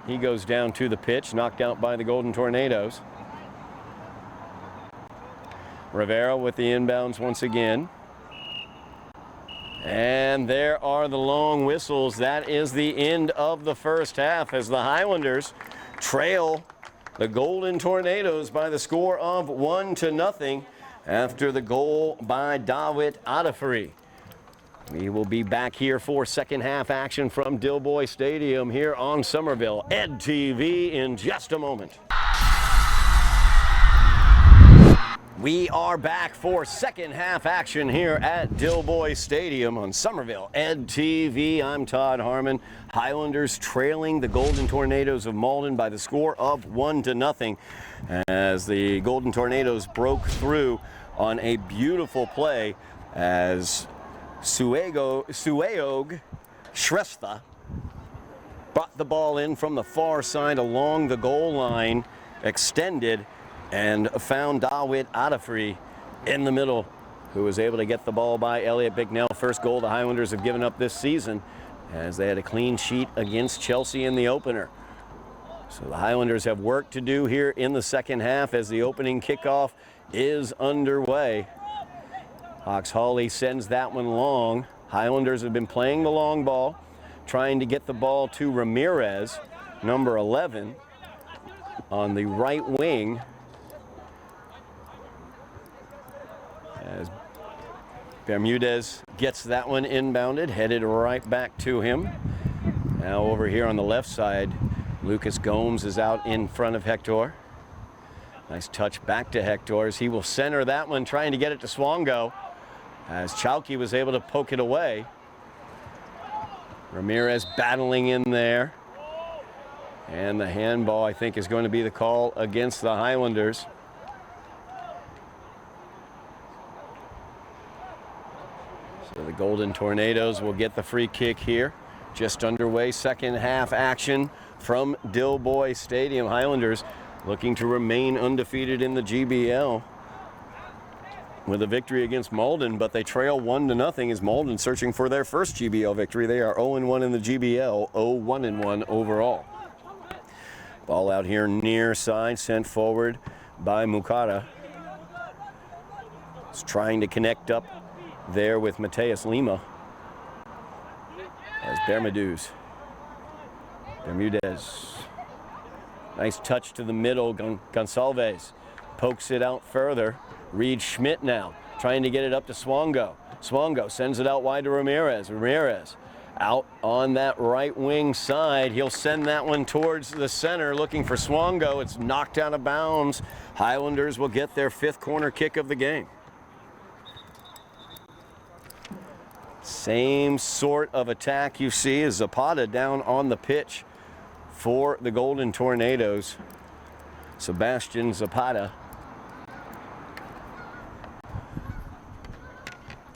Speaker 3: He goes down to the pitch, knocked out by the Golden Tornadoes. Rivera with the inbounds once again. And there are the long whistles. That is the end of the first half as the Highlanders trail the Golden Tornadoes by the score of 1-0 after the goal by Dawit Adafri. We will be back here for second half action from Dilboy Stadium here on Somerville EdTV in just a moment. We are back for second half action here at Dilboy Stadium on Somerville Ed TV. I'm Todd Harmon. Highlanders trailing the Golden Tornadoes of Malden by the score of 1-0 as the Golden Tornadoes broke through on a beautiful play as Sueog Shrestha brought the ball in from the far side along the goal line, extended, and found Dawit Adafri in the middle, who was able to get the ball by Elliot Bicknell. First goal the Highlanders have given up this season, as they had a clean sheet against Chelsea in the opener. So the Highlanders have work to do here in the second half as the opening kickoff is underway. Hawks Hawley sends that one long. Highlanders have been playing the long ball, trying to get the ball to Ramirez, number 11, on the right wing. As Bermudez gets that one inbounded, headed right back to him. Now over here on the left side, Lucas Gomes is out in front of Hector. Nice touch back to Hector as he will center that one, trying to get it to Swongo, as Chowkey was able to poke it away. Ramirez battling in there. And the handball, I think, is going to be the call against the Highlanders. So the Golden Tornadoes will get the free kick here. Just underway, second half action from Dilboy Stadium. Highlanders looking to remain undefeated in the GBL with a victory against Malden, but they trail 1-0 as Malden searching for their first GBL victory. They are 0-1 in the GBL, 0-1 overall. Ball out here near side, sent forward by Mukata. He's trying to connect up there with Mateus Lima. As Bermudez. Nice touch to the middle. Gonsalves pokes it out further. Reed Schmidt now trying to get it up to Swongo. Swongo sends it out wide to Ramirez. Ramirez out on that right wing side. He'll send that one towards the center looking for Swongo. It's knocked out of bounds. Highlanders will get their fifth corner kick of the game. Same sort of attack you see as Zapata down on the pitch for the Golden Tornadoes. Sebastian Zapata,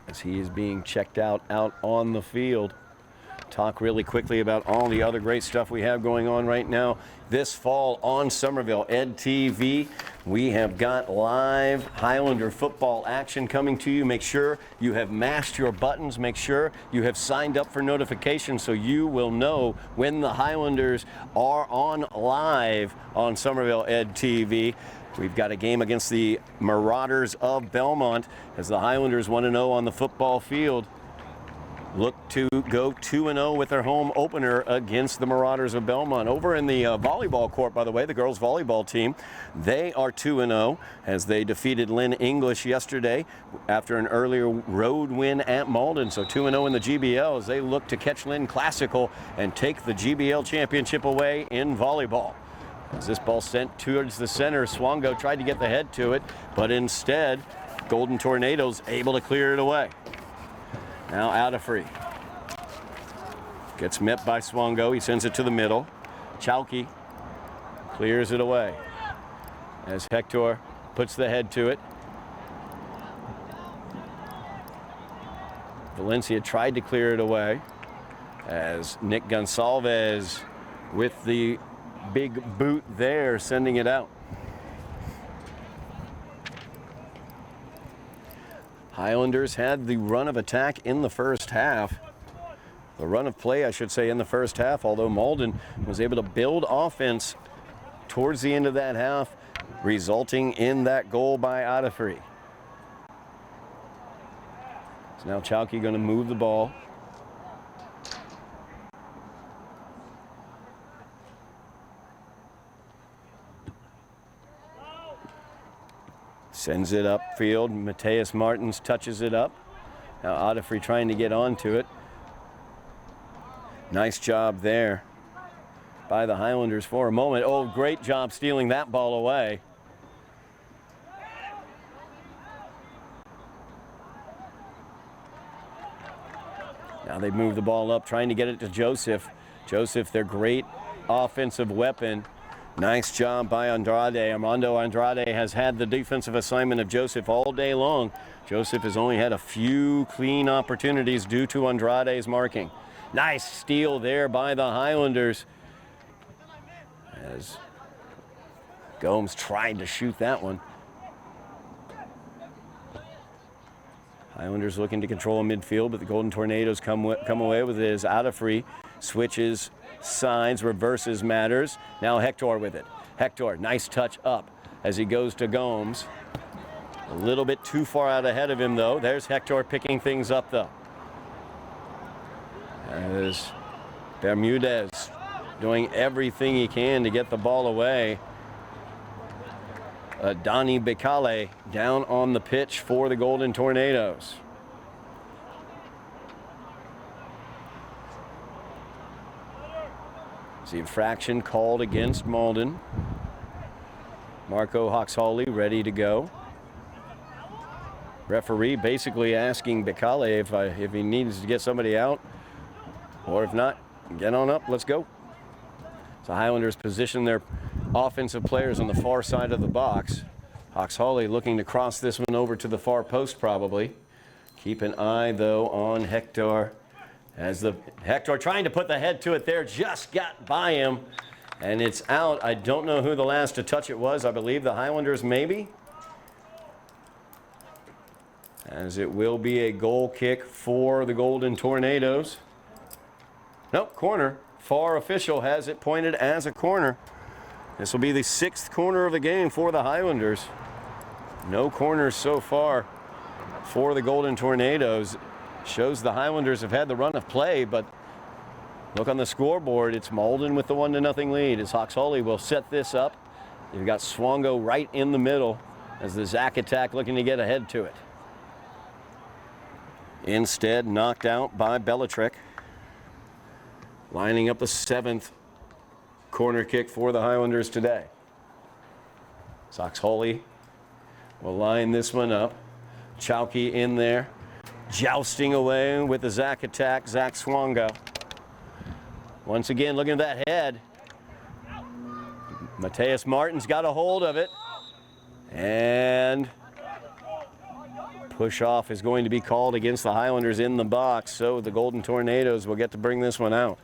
Speaker 3: as he is being checked out on the field. Talk really quickly about all the other great stuff we have going on right now this fall on Somerville Ed TV. We have got live Highlander football action coming to you. Make sure you have mashed your buttons. Make sure you have signed up for notifications so you will know when the Highlanders are on live on Somerville Ed TV. We've got a game against the Marauders of Belmont as the Highlanders 1-0 on the football field. Look to go 2-0 with their home opener against the Marauders of Belmont. Over in the volleyball court, by the way, the girls volleyball team, they are 2-0 as they defeated Lynn English yesterday after an earlier road win at Malden. So 2-0 in the GBL as they look to catch Lynn Classical and take the GBL championship away in volleyball. As this ball sent towards the center, Swongo tried to get the head to it, but instead, Golden Tornadoes able to clear it away. Now Adafri gets met by Swongo. He sends it to the middle. Chowkey clears it away as Hector puts the head to it. Valencia tried to clear it away as Nick Gonsalves with the big boot there, sending it out. Highlanders had the run of attack in the first half. The run of play, I should say, in the first half, although Malden was able to build offense towards the end of that half, resulting in that goal by Adafri. So now Chowkey going to move the ball. Sends it upfield. Mateus Martins touches it up. Now Adafri trying to get onto it. Nice job there by the Highlanders for a moment. Oh, great job stealing that ball away. they move the ball up, trying to get it to Joseph. Joseph, their great offensive weapon. Nice job by Andrade. Armando Andrade has had the defensive assignment of Joseph all day long. Joseph has only had a few clean opportunities due to Andrade's marking. Nice steal there by the Highlanders, as Gomes tried to shoot that one. Highlanders looking to control midfield, but the Golden Tornadoes come away with it as out of free. Switches sides, reverses matters. Now Hector with it. Hector, nice touch up as he goes to Gomes. A little bit too far out ahead of him, though. There's Hector picking things up, though. As Bermudez doing everything he can to get the ball away. Donnie Bicale down on the pitch for the Golden Tornadoes. The infraction called against Malden. Marco Hawks-Hawley ready to go. Referee basically asking Bicale if he needs to get somebody out, or if not, get on up, let's go. So Highlanders position their offensive players on the far side of the box. Hawks-Hawley looking to cross this one over to the far post probably. Keep an eye though on Hector. As the Hector trying to put the head to it there, just got by him, and it's out. I don't know who the last to touch it was. I believe the Highlanders maybe. As it will be a goal kick for the Golden Tornadoes. Nope, corner. FAR official has it pointed as a corner. This will be the 6th corner of the game for the Highlanders. No corners so far for the Golden Tornadoes. Shows the Highlanders have had the run of play, but look on the scoreboard. It's Malden with the 1-0 lead as Hawks-Hawley will set this up. You've got Swongo right in the middle as the Zach attack looking to get ahead to it. Instead, knocked out by Bellatrix. Lining up the 7th corner kick for the Highlanders today. Hawks-Hawley will line this one up. Chowkey in there. Jousting away with the Zach attack, Zach Swongo. Once again, looking at that head. Mateus Martin's got a hold of it. And push off is going to be called against the Highlanders in the box, so the Golden Tornadoes will get to bring this one out.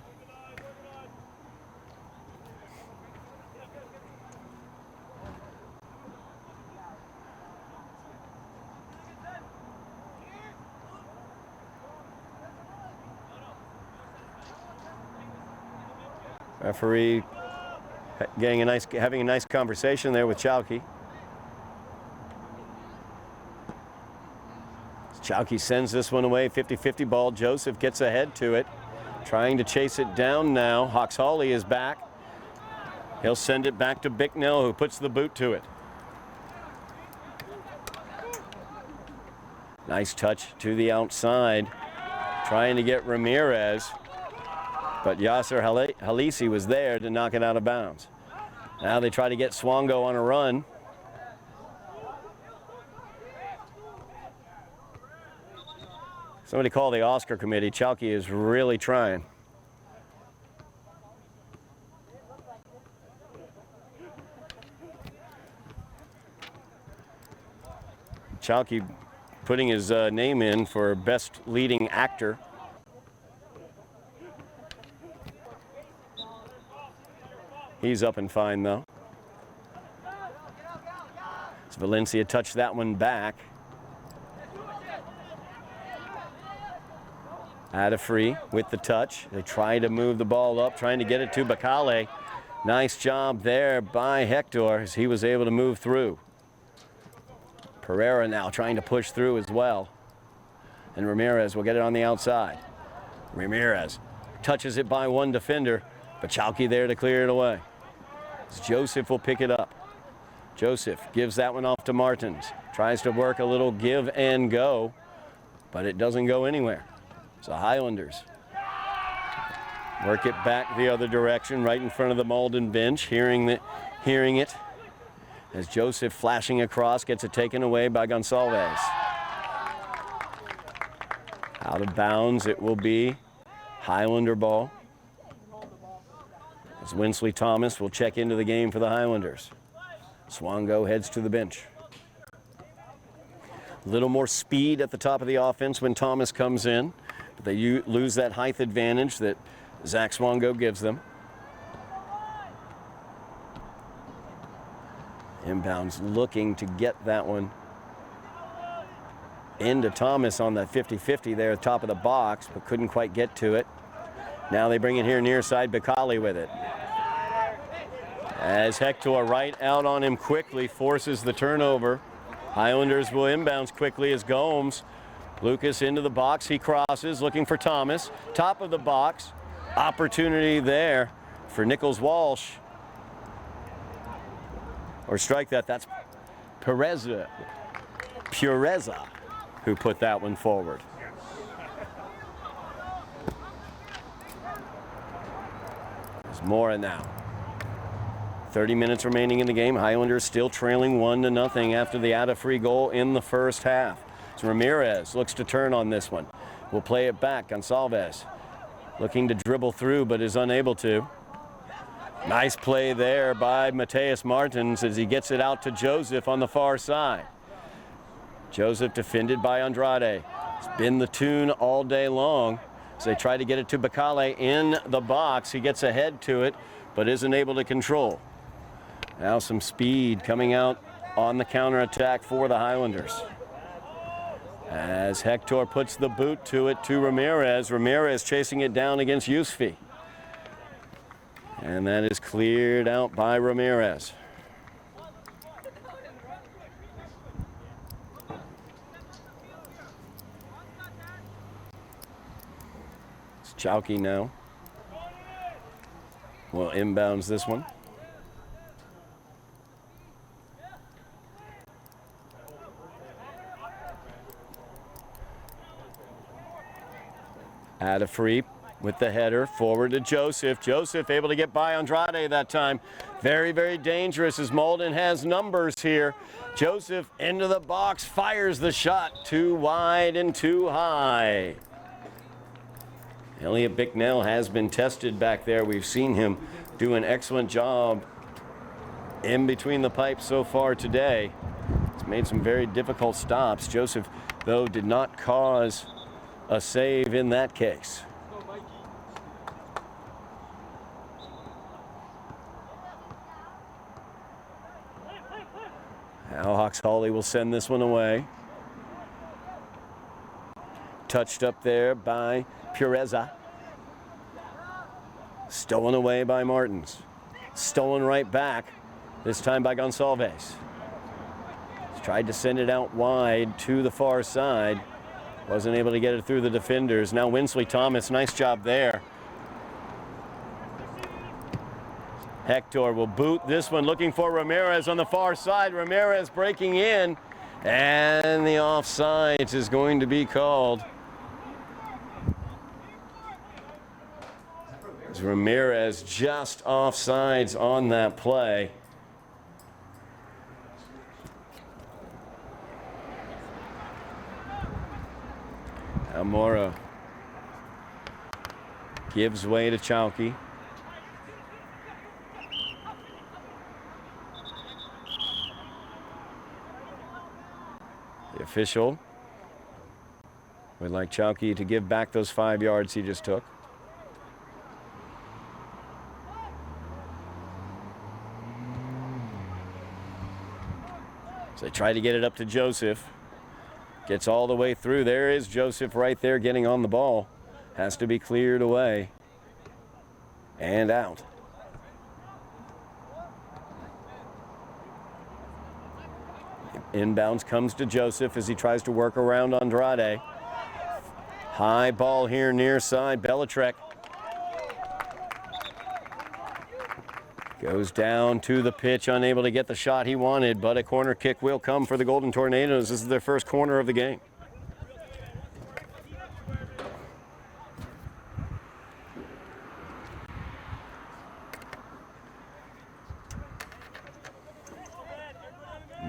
Speaker 3: Referee having a nice conversation there with Chowkey. Chowkey sends this one away, 50-50 ball. Joseph gets ahead to it, trying to chase it down now. Hawks-Hawley is back. He'll send it back to Bicknell, who puts the boot to it. Nice touch to the outside, trying to get Ramirez. But Yasser Halisi was there to knock it out of bounds. Now they try to get Swongo on a run. Somebody call the Oscar committee. Chowkey is really trying. Chowkey putting his name in for best leading actor. He's up and fine, though. So Valencia touched that one back. Out of free with the touch. They try to move the ball up, trying to get it to Bicale. Nice job there by Hector as he was able to move through. Pereira now trying to push through as well. And Ramirez will get it on the outside. Ramirez touches it by one defender, but Chowkey there to clear it away. Joseph will pick it up. Joseph gives that one off to Martins. Tries to work a little give and go, but it doesn't go anywhere. So Highlanders work it back the other direction, right in front of the Malden bench, hearing it. As Joseph flashing across gets it taken away by Gonsalves. Out of bounds it will be Highlander ball. As Winsley Thomas will check into the game for the Highlanders. Swango heads to the bench. A little more speed at the top of the offense when Thomas comes in, but they lose that height advantage that Zach Swango gives them. Inbounds looking to get that one into Thomas on that 50-50 there at the top of the box, but couldn't quite get to it. Now they bring it here near side, Bacali with it. As Hector right out on him quickly, forces the turnover. Highlanders will inbounds quickly as Gomes. Lucas into the box, he crosses, looking for Thomas. Top of the box, opportunity there for Nichols Walsh. Or strike that, that's Pureza who put that one forward. There's Mora now. 30 minutes remaining in the game. Highlanders still trailing 1-0 after the out-of-free goal in the first half. So Ramirez looks to turn on this one. Will play it back. Gonsalves looking to dribble through but is unable to. Nice play there by Mateus Martins as he gets it out to Joseph on the far side. Joseph defended by Andrade. It's been the tune all day long. As they try to get it to Bacale in the box. He gets ahead to it but isn't able to control. Now some speed coming out on the counterattack for the Highlanders. As Hector puts the boot to it to Ramirez. Ramirez chasing it down against Yusfi. And that is cleared out by Ramirez. It's Chowkey now. Well, inbounds this one. Add a free with the header forward to Joseph. Joseph able to get by Andrade that time. Very, very dangerous as Malden has numbers here. Joseph into the box, fires the shot too wide and too high. Elliot Bicknell has been tested back there. We've seen him do an excellent job in between the pipes so far today. He's made some very difficult stops. Joseph, though, did not cause a save in that case. Now Hawks Hawley will send this one away. Touched up there by Pureza. Stolen away by Martins. Stolen right back, this time by Gonsalves. He's tried to send it out wide to the far side. Wasn't able to get it through the defenders. Now Winsley Thomas, nice job there. Hector will boot this one, looking for Ramirez on the far side. Ramirez breaking in, and the offsides is going to be called. As Ramirez just offsides on that play. Mora gives way to Chowkey. The official would like Chowkey to give back those 5 yards he just took. So they try to get it up to Joseph. Gets all the way through. There is Joseph right there getting on the ball. Has to be cleared away. And out. Inbounds comes to Joseph as he tries to work around Andrade. High ball here near side. Belichick goes down to the pitch, unable to get the shot he wanted, but a corner kick will come for the Golden Tornadoes. This is their first corner of the game.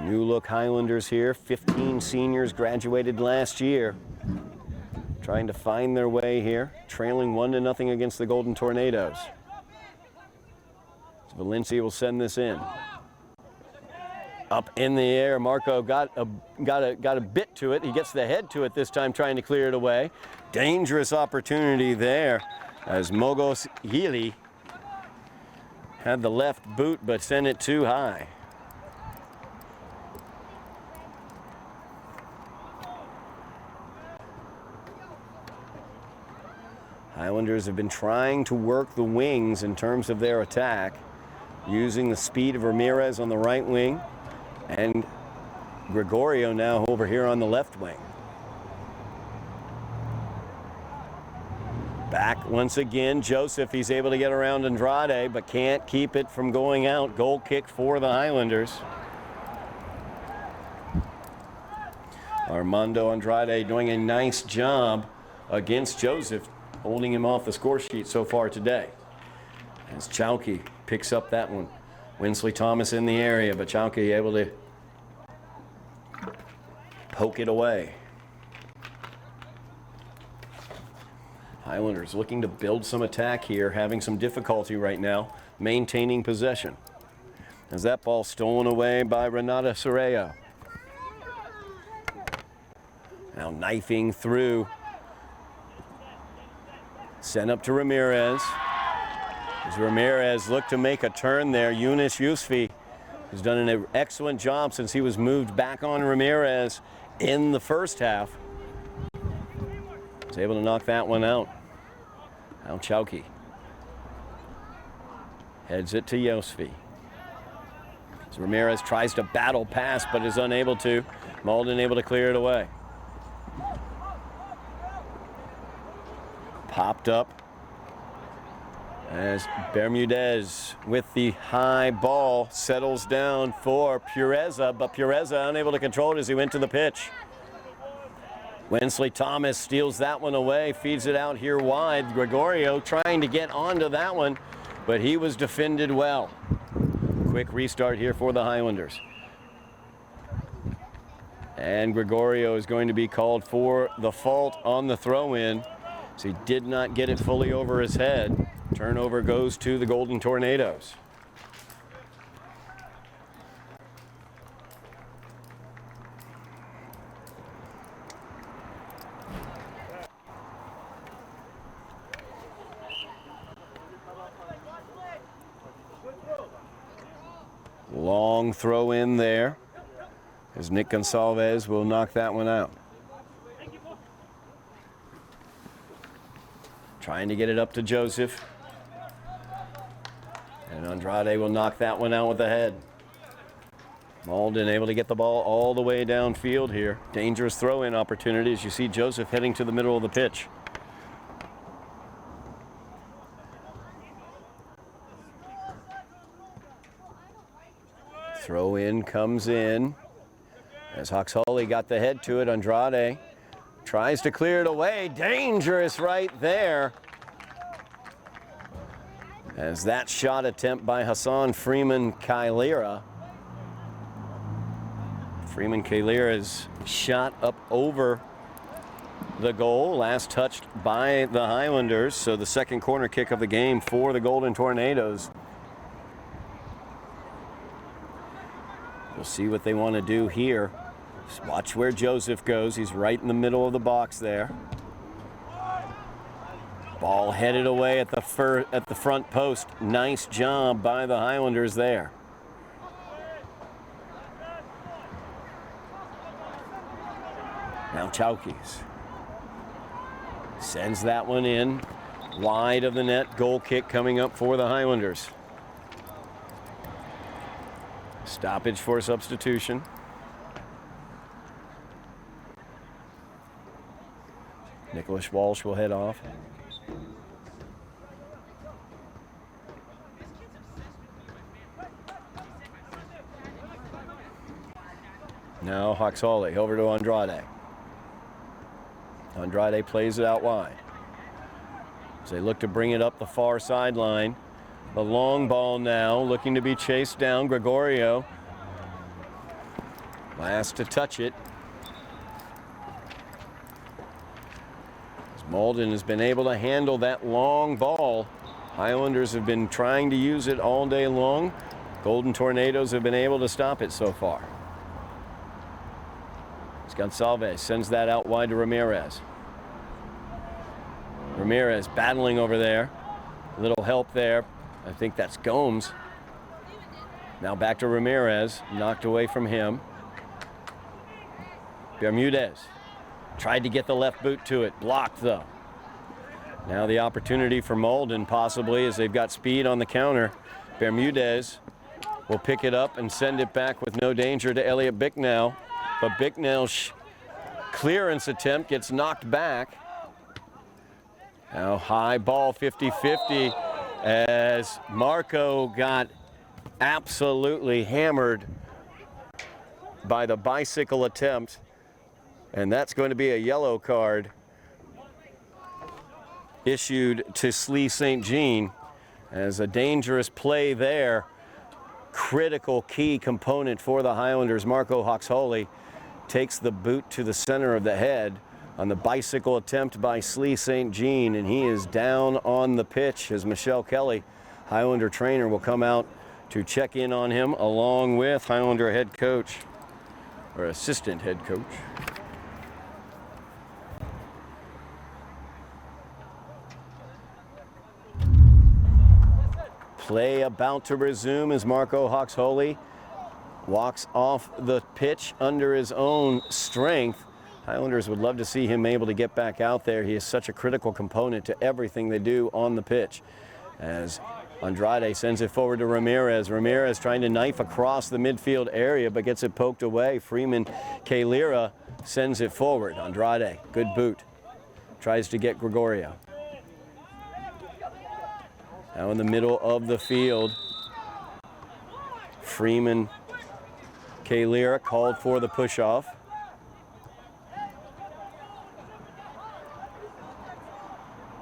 Speaker 3: New look Highlanders here. 15 seniors graduated last year. trying to find their way here, trailing 1-0 against the Golden Tornadoes. So Valencia will send this in. Up in the air, Marco got a bit to it. He gets the head to it this time, trying to clear it away. Dangerous opportunity there as Mogos Gili had the left boot but sent it too high. Highlanders have been trying to work the wings in terms of their attack, using the speed of Ramirez on the right wing and Gregorio now over here on the left wing. Back once again, Joseph, he's able to get around Andrade, but can't keep it from going out. Goal kick for the Highlanders. Armando Andrade doing a nice job against Joseph, holding him off the score sheet so far today. As Chowkey picks up that one. Winsley Thomas in the area, but Chowkey able to poke it away. Highlanders looking to build some attack here, having some difficulty right now maintaining possession. As that ball stolen away by Renata Soraya. Now knifing through. Sent up to Ramirez. As Ramirez looked to make a turn there, Yunus Yusfi has done an excellent job since he was moved back on Ramirez in the first half. Was able to knock that one out. Now Chowkey heads it to Yosfi. So Ramirez tries to battle pass but is unable to. Malden able to clear it away. Popped up as Bermudez with the high ball settles down for Pureza, but Pureza unable to control it as he went to the pitch. Winsley Thomas steals that one away, feeds it out here wide. Gregorio trying to get onto that one, but he was defended well. Quick restart here for the Highlanders. And Gregorio is going to be called for the fault on the throw-in. So he did not get it fully over his head. Turnover goes to the Golden Tornadoes. Long throw in there as Nick Gonsalves will knock that one out. Trying to get it up to Joseph. And Andrade will knock that one out with the head. Malden able to get the ball all the way downfield here. Dangerous throw-in opportunity as you see Joseph heading to the middle of the pitch. Throw in comes in. As Hoxhalley got the head to it, Andrade tries to clear it away. Dangerous right there. As that shot attempt by Hassan Freeman Kailira. Freeman Kailira's shot up over the goal. Last touched by the Highlanders. So the second corner kick of the game for the Golden Tornadoes. We'll see what they want to do here. Just watch where Joseph goes. He's right in the middle of the box there. Ball headed away at the front post. Nice job by the Highlanders there. Now Chowkey's sends that one in wide of the net. Goal kick coming up for the Highlanders. Stoppage for substitution. Nicholas Walsh will head off. Now Hoxhalley over to Andrade. Andrade plays it out wide. As they look to bring it up the far sideline. The long ball now looking to be chased down. Gregorio. Last to touch it. Malden has been able to handle that long ball. Highlanders have been trying to use it all day long. Golden Tornadoes have been able to stop it so far. Gonçalves sends that out wide to Ramirez. Ramirez battling over there. A little help there. I think that's Gomes. Now back to Ramirez, knocked away from him. Bermudez tried to get the left boot to it, blocked though. Now the opportunity for Malden possibly, as they've got speed on the counter. Bermudez will pick it up and send it back with no danger to Elliot Bicknell. But Bicknell's clearance attempt gets knocked back. Now high ball 50-50 as Marco got absolutely hammered by the bicycle attempt. And that's going to be a yellow card issued to Slee St. Jean as a dangerous play there. Critical key component for the Highlanders. Marco Hoxholey takes the boot to the center of the head on the bicycle attempt by Slee St. Jean, and he is down on the pitch as Michelle Kelly, Highlander trainer, will come out to check in on him along with Highlander head coach, or assistant head coach. Play about to resume as Marco Hoxholey walks off the pitch under his own strength. Highlanders would love to see him able to get back out there. He is such a critical component to everything they do on the pitch. As Andrade sends it forward to Ramirez. Ramirez trying to knife across the midfield area but gets it poked away. Freeman Kalira sends it forward. Andrade, good boot. Tries to get Gregorio. Now in the middle of the field, Freeman Kalira called for the push-off.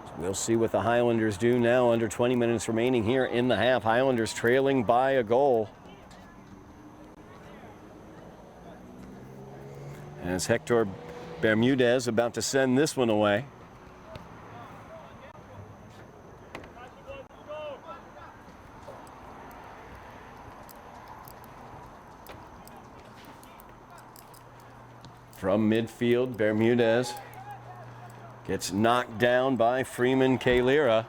Speaker 3: So we'll see what the Highlanders do now. Under 20 minutes remaining here in the half. Highlanders trailing by a goal. As Hector Bermudez about to send this one away. From midfield, Bermudez gets knocked down by Freeman Kalira.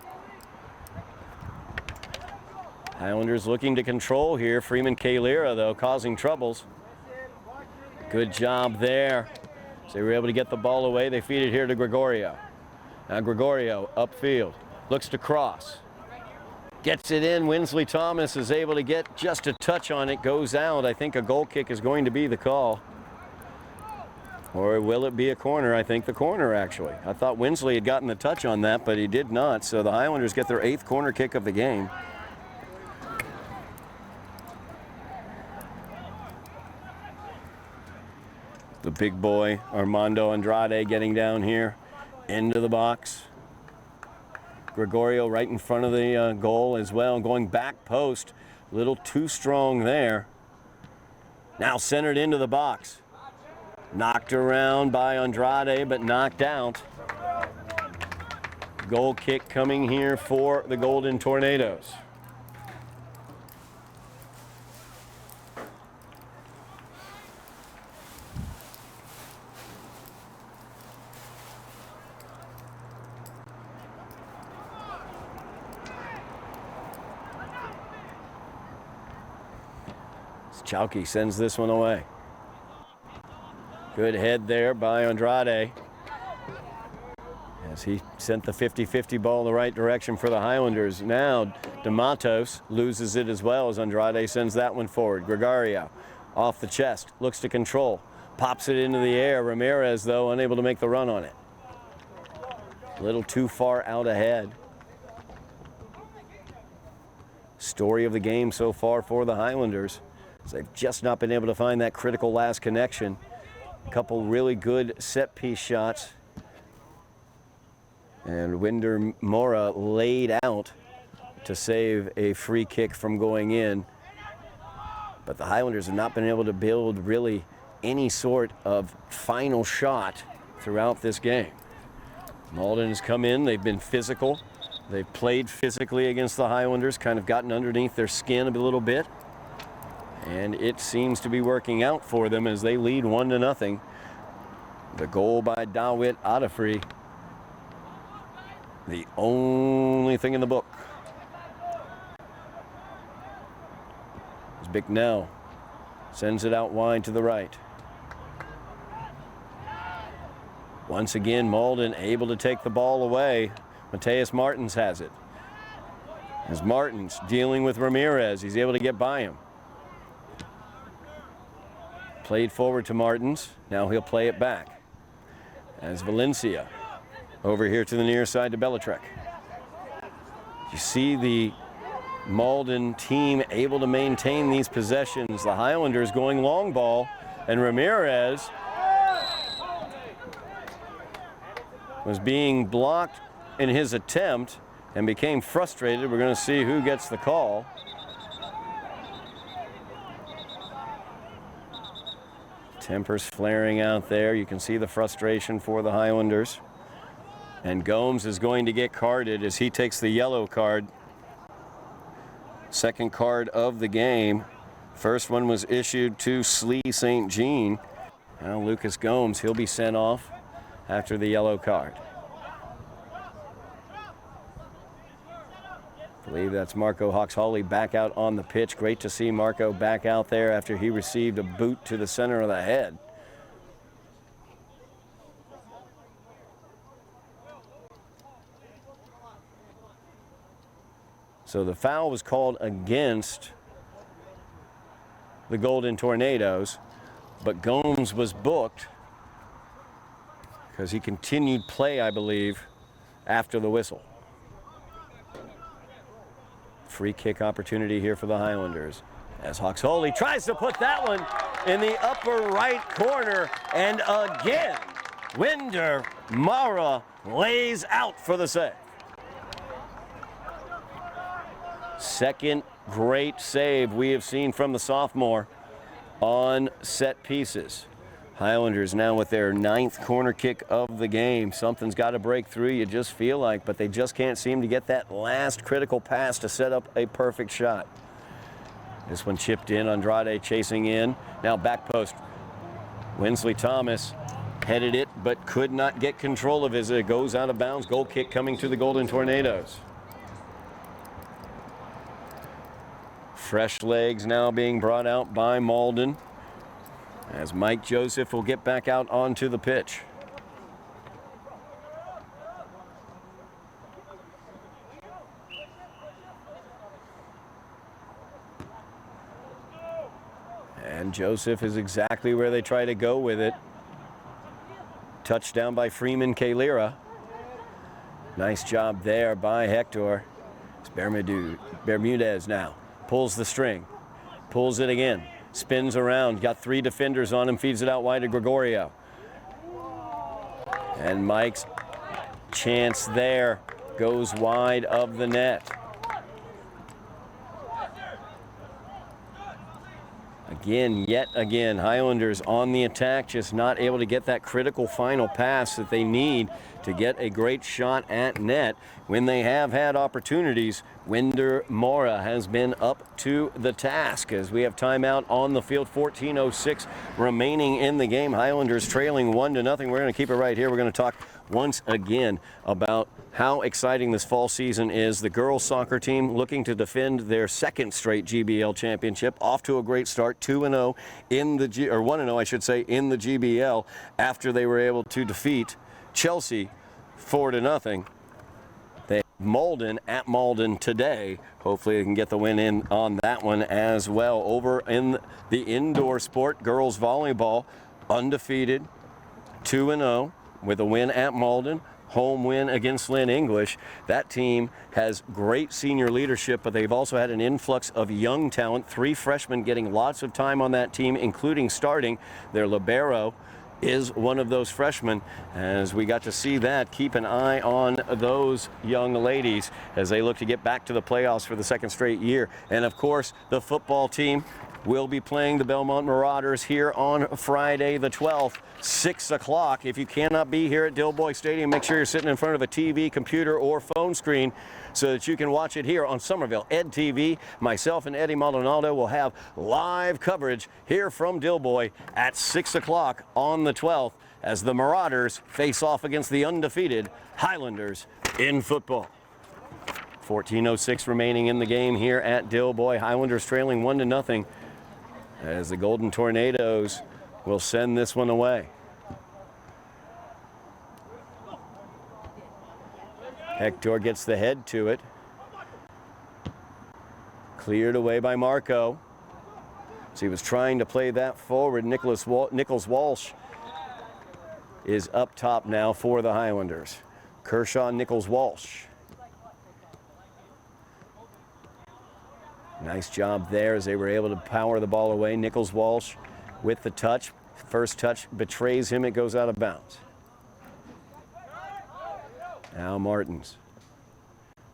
Speaker 3: Highlanders looking to control here. Freeman Kalira, though, causing troubles. Good job there. So they were able to get the ball away. They feed it here to Gregorio. Now Gregorio upfield, looks to cross. Gets it in. Winsley Thomas is able to get just a touch on it. Goes out. I think a goal kick is going to be the call. Or will it be a corner? I think the corner, actually. I thought Winsley had gotten the touch on that, but he did not. So the Highlanders get their 8th corner kick of the game. The big boy, Armando Andrade, getting down here into the box. Gregorio right in front of the goal as well, going back post. A little too strong there. Now centered into the box. Knocked around by Andrade, but knocked out. Goal kick coming here for the Golden Tornadoes. Chowkey sends this one away. Good head there by Andrade as he sent the 50-50 ball the right direction for the Highlanders. Now DeMatos loses it as well as Andrade sends that one forward. Gregorio off the chest, looks to control, pops it into the air. Ramirez, though, unable to make the run on it. A little too far out ahead. Story of the game so far for the Highlanders, as they've just not been able to find that critical last connection. A couple really good set-piece shots. And Winder Mora laid out to save a free kick from going in. But the Highlanders have not been able to build really any sort of final shot throughout this game. Malden has come in. They've been physical. They've played physically against the Highlanders, kind of gotten underneath their skin a little bit. And it seems to be working out for them as they lead 1-0. The goal by Dawit Adafri, the only thing in the book. As Bicknell sends it out wide to the right. Once again, Malden able to take the ball away. Mateus Martins has it. As Martins dealing with Ramirez, he's able to get by him. Played forward to Martins. Now he'll play it back. As Valencia over here to the near side to Belitrek. You see the Malden team able to maintain these possessions. The Highlanders going long ball, and Ramirez was being blocked in his attempt and became frustrated. We're going to see who gets the call. Tempers flaring out there. You can see the frustration for the Highlanders. And Gomes is going to get carded as he takes the yellow card. Second card of the game. First one was issued to Slee St. Jean. Now Lucas Gomes, he'll be sent off after the yellow card. I believe that's Marco Hawks-Hawley back out on the pitch. Great to see Marco back out there after he received a boot to the center of the head. So the foul was called against the Golden Tornadoes, but Gomes was booked because he continued play, I believe, after the whistle. Free kick opportunity here for the Highlanders as Hawks-Hawley tries to put that one in the upper right corner, and again Winder Mara lays out for the save. Second great save we have seen from the sophomore on set pieces. Highlanders now with their 9th corner kick of the game. Something's got to break through, you just feel like, but they just can't seem to get that last critical pass to set up a perfect shot. This one chipped in, Andrade chasing in. Now back post. Winsley Thomas headed it, but could not get control of it as it goes out of bounds. Goal kick coming to the Golden Tornadoes. Fresh legs now being brought out by Malden, as Mike Joseph will get back out onto the pitch. And Joseph is exactly where they try to go with it. Touchdown by Freeman Kalira. Nice job there by Hector. It's Bermudez now. Pulls the string. Pulls it again. Spins around, got 3 defenders on him, feeds it out wide to Gregorio. And Mike's chance there goes wide of the net. Again, yet again, Highlanders on the attack, just not able to get that critical final pass that they need to get a great shot at net. When they have had opportunities, Winder Mora has been up to the task as we have timeout on the field. 14:06 remaining in the game. Highlanders trailing 1-0. We're going to keep it right here. We're going to talk once again about how exciting this fall season is. The girls soccer team looking to defend their 2nd straight GBL championship, off to a great start, 2-0 in the 1-0 I should say in the GBL after they were able to defeat Chelsea 4-0. They have Malden at Malden today. Hopefully they can get the win in on that one as well. Over in the indoor sport, girls volleyball, undefeated, 2-0 with a win at Malden. Home win against Lynn English. That team has great senior leadership, but they've also had an influx of young talent. 3 freshmen getting lots of time on that team, including starting their libero, is one of those freshmen. As we got to see that, keep an eye on those young ladies as they look to get back to the playoffs for the second straight year. And of course, the football team will be playing the Belmont Marauders here on Friday the 12th, 6 o'clock. If you cannot be here at Dilboy Stadium, make sure you're sitting in front of a TV, computer, or phone screen so that you can watch it here on Somerville Ed TV. Myself and Eddie Maldonado will have live coverage here from Dilboy at 6 o'clock on the 12th as the Marauders face off against the undefeated Highlanders in football. 14:06 remaining in the game here at Dilboy. Highlanders trailing 1-0 as the Golden Tornadoes will send this one away. Hector gets the head to it. Cleared away by Marco. So he was trying to play that forward. Nichols Walsh is up top now for the Highlanders. Kershaw, Nichols Walsh. Nice job there as they were able to power the ball away. Nichols Walsh with the touch. First touch betrays him. It goes out of bounds. Now Martins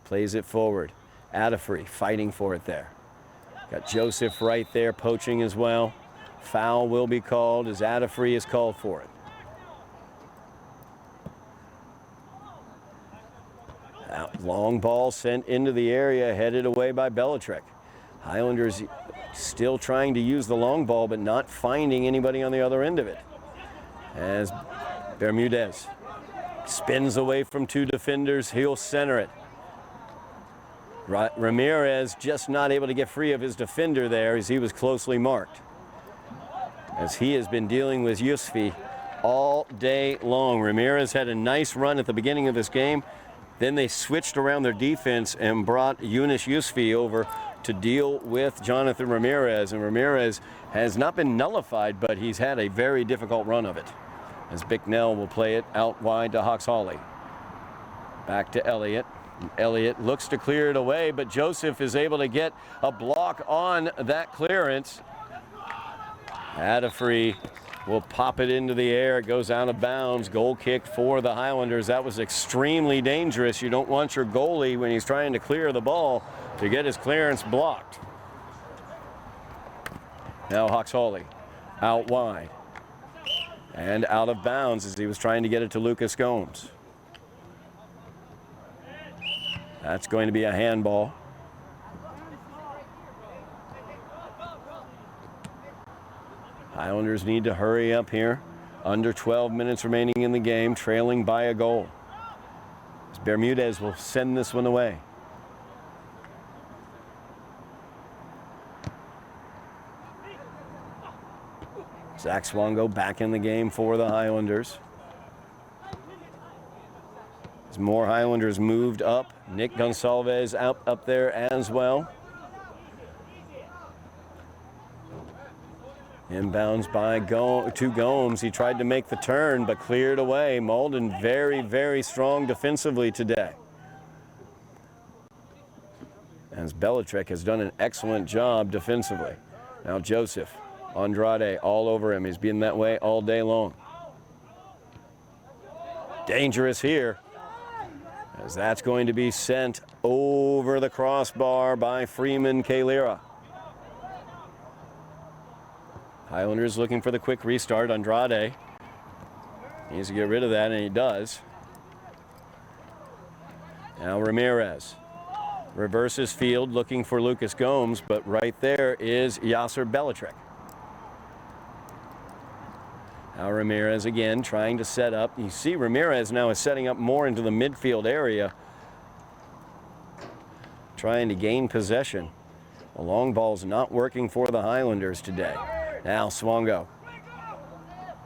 Speaker 3: plays it forward. Adafree fighting for it there. Got Joseph right there poaching as well. Foul will be called as Adafree is called for it. Long ball sent into the area, headed away by Belichick. Highlanders still trying to use the long ball, but not finding anybody on the other end of it. As Bermudez spins away from two defenders, he'll center it. Ramirez just not able to get free of his defender there as he was closely marked. As he has been dealing with Yusfi all day long. Ramirez had a nice run at the beginning of this game. Then they switched around their defense and brought Yunus Yusfi over to deal with Jonathan Ramirez. And Ramirez has not been nullified, but he's had a very difficult run of it. As Bicknell will play it out wide to Hawks Hawley. Back to Elliott. Elliott looks to clear it away, but Joseph is able to get a block on that clearance. Adafree will pop it into the air. It goes out of bounds. Goal kick for the Highlanders. That was extremely dangerous. You don't want your goalie, when he's trying to clear the ball, to get his clearance blocked. Now Hawks Hawley out wide and out of bounds as he was trying to get it to Lucas Gomes. That's going to be a handball. Highlanders need to hurry up here. Under 12 minutes remaining in the game, trailing by a goal. As Bermudez will send this one away. Zach Swango back in the game for the Highlanders. As more Highlanders moved up. Nick Gonsalves up there as well. Inbounds by to Gomes. He tried to make the turn, but cleared away. Malden very, very strong defensively today. As Belichick has done an excellent job defensively. Now Joseph, Andrade all over him. He's been that way all day long. Dangerous here, as that's going to be sent over the crossbar by Freeman Kalira. Highlanders looking for the quick restart. Andrade needs to get rid of that, and he does. Now Ramirez reverses field looking for Lucas Gomes, but right there is Yasser Belichick. Now Ramirez again trying to set up. You see Ramirez now is setting up more into the midfield area, trying to gain possession. The long ball's not working for the Highlanders today. Now Swango.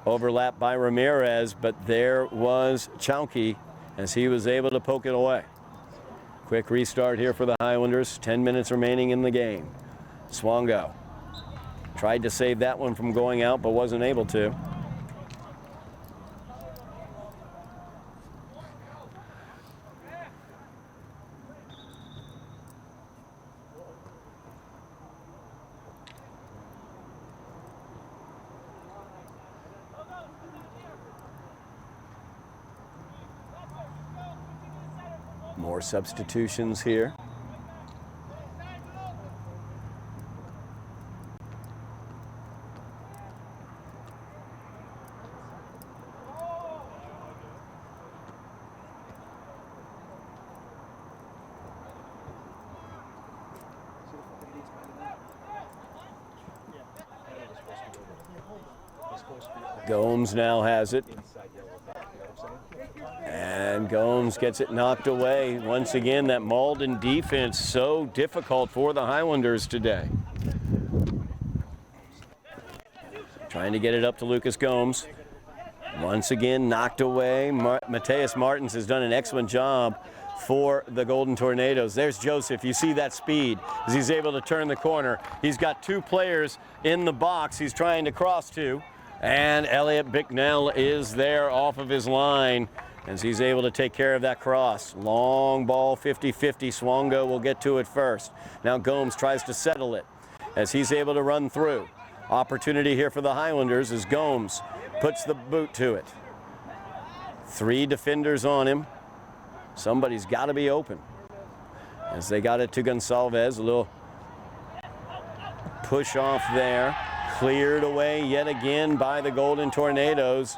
Speaker 3: Overlapped by Ramirez, but there was Chowkey as he was able to poke it away. Quick restart here for the Highlanders. 10 minutes remaining in the game. Swango tried to save that one from going out, but wasn't able to. More substitutions here. Gomes now has it. And Gomes gets it knocked away. Once again, that Malden defense so difficult for the Highlanders today. Trying to get it up to Lucas Gomes. Once again, knocked away. Mateus Martins has done an excellent job for the Golden Tornadoes. There's Joseph. You see that speed as he's able to turn the corner. He's got two players in the box he's trying to cross to. And Elliot Bicknell is there off of his line as he's able to take care of that cross. Long ball, 50-50. Swongo will get to it first. Now Gomes tries to settle it as he's able to run through. Opportunity here for the Highlanders as Gomes puts the boot to it. Three defenders on him. Somebody's got to be open. As they got it to Gonsalves, a little push off there. Cleared away yet again by the Golden Tornadoes.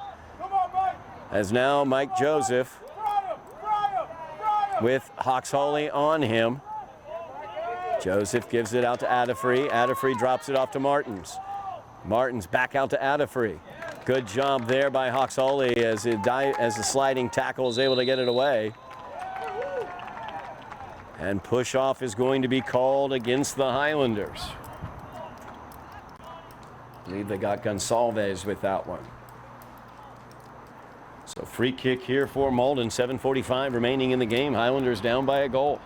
Speaker 3: As now Mike Joseph with Hawks-Holly on him. Joseph gives it out to Adafree. Adafree drops it off to Martins. Martins back out to Adafree. Good job there by Hawks-Holly as the sliding tackle is able to get it away. And push off is going to be called against the Highlanders. I believe they got Gonsalves with that one. So free kick here for Malden. 7:45 remaining in the game. Highlanders down by a goal.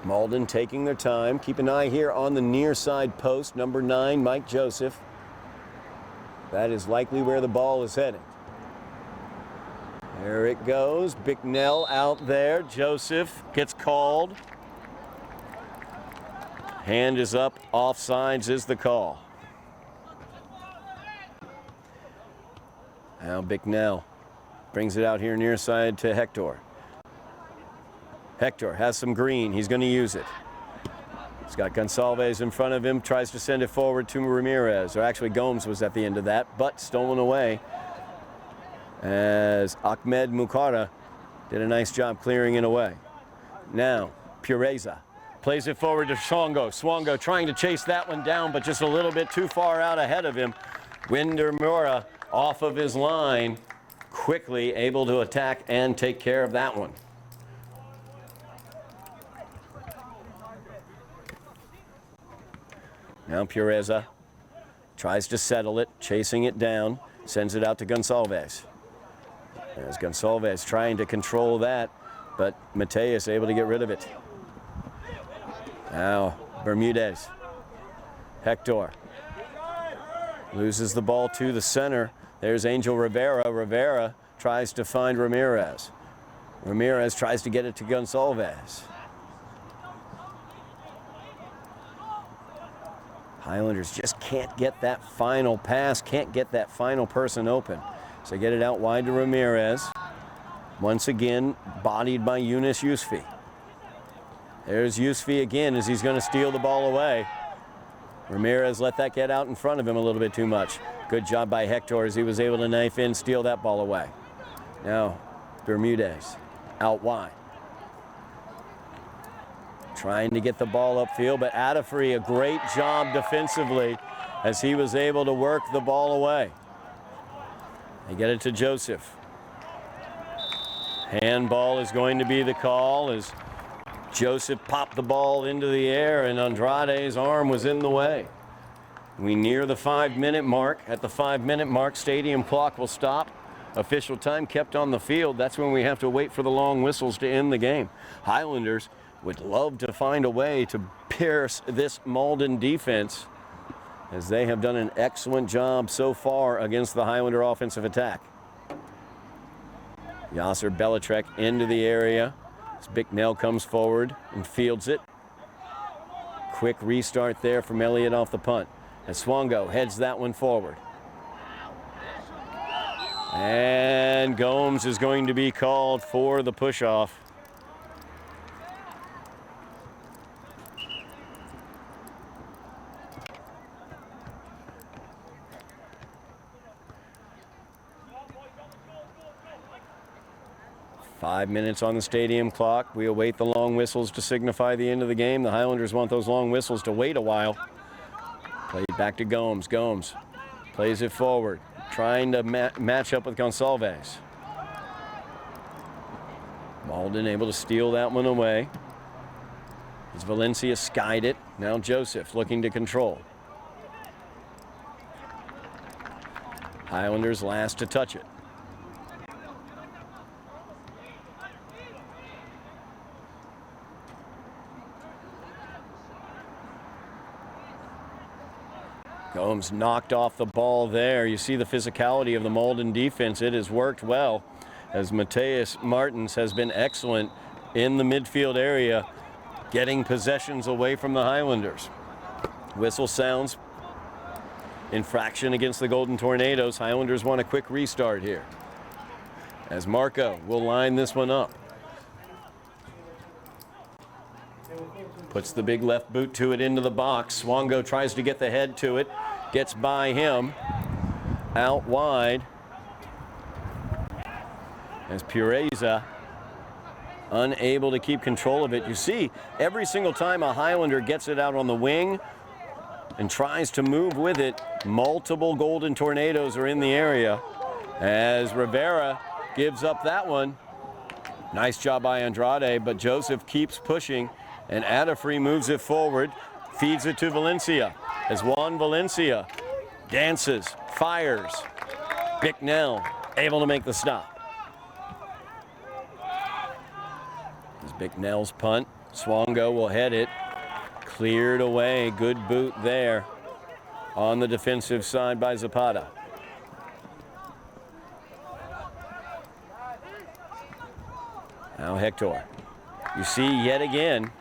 Speaker 3: Malden taking their time. Keep an eye here on the near side post. Number 9, Mike Joseph. That is likely where the ball is heading. There it goes. Bicknell out there. Joseph gets called. Hand is up. Offsides is the call. Now Bicknell brings it out here near side to Hector. Hector has some green. He's going to use it. He's got Gonsalves in front of him. Tries to send it forward to Ramirez. Or actually, Gomes was at the end of that, but stolen away. As Ahmed Mukara did a nice job clearing it away. Now, Pureza plays it forward to Swongo. Swongo trying to chase that one down, but just a little bit too far out ahead of him. Windermura off of his line, quickly able to attack and take care of that one. Now Pureza tries to settle it, chasing it down, sends it out to Gonsalves. As Gonsalves trying to control that, but Mateus able to get rid of it. Now Bermudez. Hector loses the ball to the center. There's Angel Rivera. Rivera tries to find Ramirez. Ramirez tries to get it to Gonsalves. Highlanders just can't get that final pass, can't get that final person open. So get it out wide to Ramirez. Once again, bodied by Yunus Yusfi. There's Yusfi again as he's going to steal the ball away. Ramirez let that get out in front of him a little bit too much. Good job by Hector as he was able to knife in, steal that ball away. Now, Bermudez out wide. Trying to get the ball upfield, but Adafree, a great job defensively as he was able to work the ball away. They get it to Joseph. Handball is going to be the call as Joseph popped the ball into the air and Andrade's arm was in the way. We near the 5-minute mark. At the 5-minute mark, stadium clock will stop. Official time kept on the field. That's when we have to wait for the long whistles to end the game. Highlanders would love to find a way to pierce this Malden defense as they have done an excellent job so far against the Highlander offensive attack. Yasser Belitrek into the area. As Bicknell comes forward and fields it. Quick restart there from Elliott off the punt. As Swongo heads that one forward. And Gomes is going to be called for the push-off. Five minutes on the stadium clock. We await the long whistles to signify the end of the game. The Highlanders want those long whistles to wait a while. Played back to Gomes. Gomes plays it forward, trying to match up with Gonçalves. Malden able to steal that one away. As Valencia skied it. Now Joseph looking to control. Highlanders last to touch it. Gomes knocked off the ball there. You see the physicality of the Malden defense. It has worked well as Mateus Martins has been excellent in the midfield area, getting possessions away from the Highlanders. Whistle sounds. Infraction against the Golden Tornadoes. Highlanders want a quick restart here. As Marco will line this one up. Puts the big left boot to it into the box. Swango tries to get the head to it. Gets by him. Out wide. As Pureza unable to keep control of it. You see, every single time a Highlander gets it out on the wing and tries to move with it, multiple Golden Tornadoes are in the area. As Rivera gives up that one. Nice job by Andrade, but Joseph keeps pushing. And Adafree moves it forward, feeds it to Valencia. As Juan Valencia dances, fires. Bicknell able to make the stop. As Bicknell's punt, Swango will head it. Cleared away, good boot there on the defensive side by Zapata. Now Hector. You see yet again,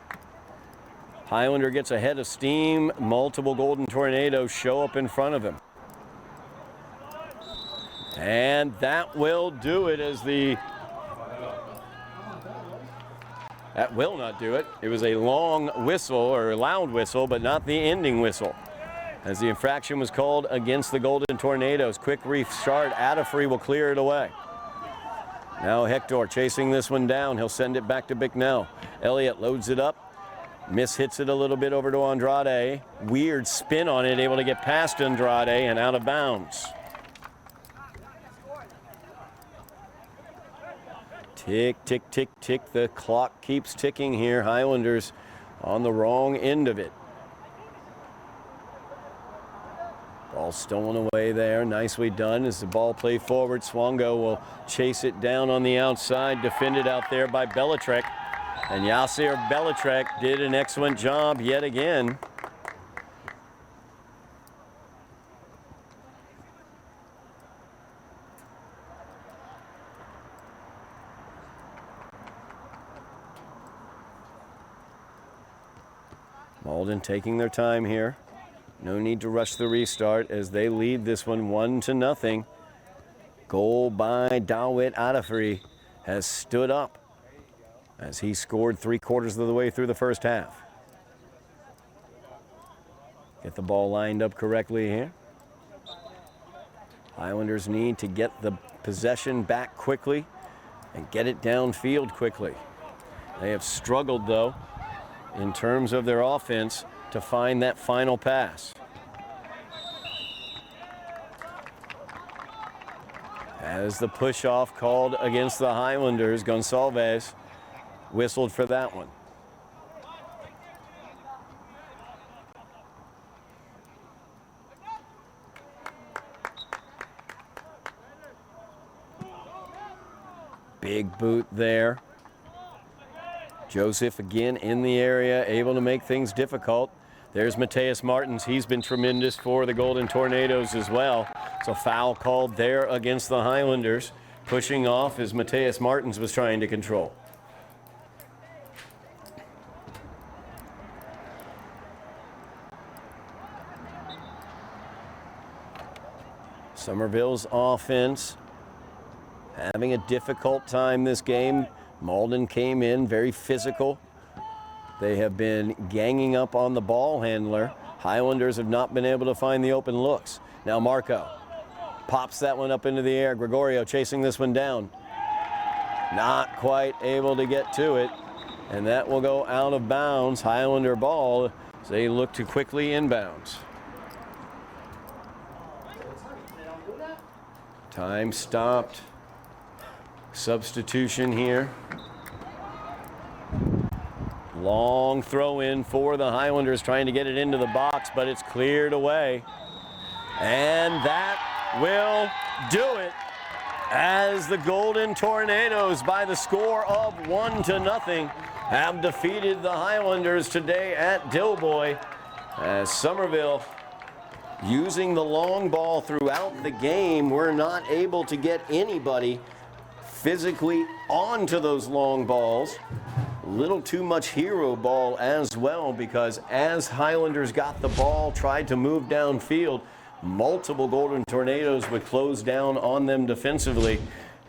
Speaker 3: Highlander gets a head of steam. Multiple Golden Tornadoes show up in front of him. And that will do it as the... That will not do it. It was a long whistle or a loud whistle, but not the ending whistle. As the infraction was called against the Golden Tornadoes. Quick restart. Adafree will clear it away. Now Hector chasing this one down. He'll send it back to Bicknell. Elliott loads it up. Hits it a little bit over to Andrade. Weird spin on it, able to get past Andrade and out of bounds. Tick, tick, tick, tick. The clock keeps ticking here. Highlanders on the wrong end of it. Ball stolen away there. Nicely done as the ball played forward. Swango will chase it down on the outside. Defended out there by Belitrek. And Yasser Belitrek did an excellent job yet again. Malden taking their time here. No need to rush the restart as they lead this one 1-0. Goal by Dawit Adafree has stood up as he scored 3/4 of the way through the first half. Get the ball lined up correctly here. Highlanders need to get the possession back quickly and get it downfield quickly. They have struggled, though, in terms of their offense to find that final pass. As the push-off called against the Highlanders, Gonçalves whistled for that one. Big boot there. Joseph again in the area, able to make things difficult. There's Mateus Martins. He's been tremendous for the Golden Tornadoes as well. So foul called there against the Highlanders. Pushing off as Mateus Martins was trying to control. Somerville's offense having a difficult time this game. Malden came in very physical. They have been ganging up on the ball handler. Highlanders have not been able to find the open looks. Now Marco pops that one up into the air. Gregorio chasing this one down. Not quite able to get to it. And that will go out of bounds. Highlander ball as they look to quickly inbounds. Time stopped. Substitution here. Long throw in for the Highlanders, trying to get it into the box, but it's cleared away. And that will do it as the Golden Tornadoes, by the score of 1-0, have defeated the Highlanders today at Dilboy, as Somerville, using the long ball throughout the game, were not able to get anybody physically onto those long balls. A little too much hero ball as well, because as Highlanders got the ball, tried to move downfield, multiple Golden Tornadoes would close down on them defensively.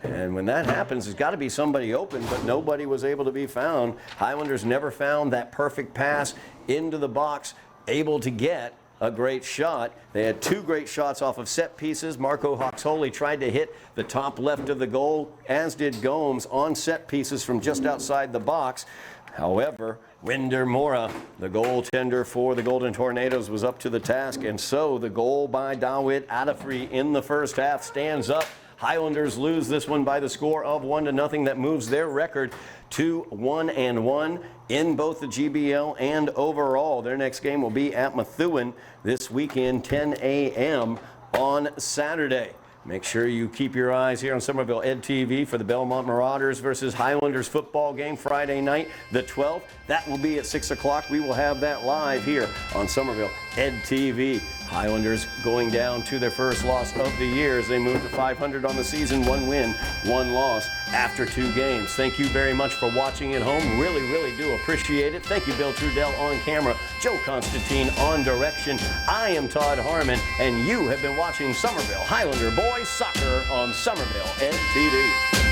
Speaker 3: And when that happens, there's got to be somebody open, but nobody was able to be found. Highlanders never found that perfect pass into the box, able to get a great shot. They had two great shots off of set pieces. Marco Hoxholi tried to hit the top left of the goal, as did Gomes, on set pieces from just outside the box. However, Winder Mora, the goaltender for the Golden Tornadoes, was up to the task, and so the goal by Dawit Adafri in the first half stands up. Highlanders lose this one by the score of 1-0. That moves their record to 1-1 in both the GBL and overall. Their next game will be at Methuen this weekend, 10 a.m. on Saturday. Make sure you keep your eyes here on Somerville Ed TV for the Belmont Marauders versus Highlanders football game Friday night, the 12th. That will be at 6 o'clock. We will have that live here on Somerville Ed TV. Highlanders going down to their first loss of the year as they move to 500 on the season. 1 win, 1 loss after 2 games. Thank you very much for watching at home. Really, really do appreciate it. Thank you, Bill Trudell on camera, Joe Constantine on direction. I am Todd Harmon, and you have been watching Somerville Highlander Boys Soccer on Somerville Ed TV.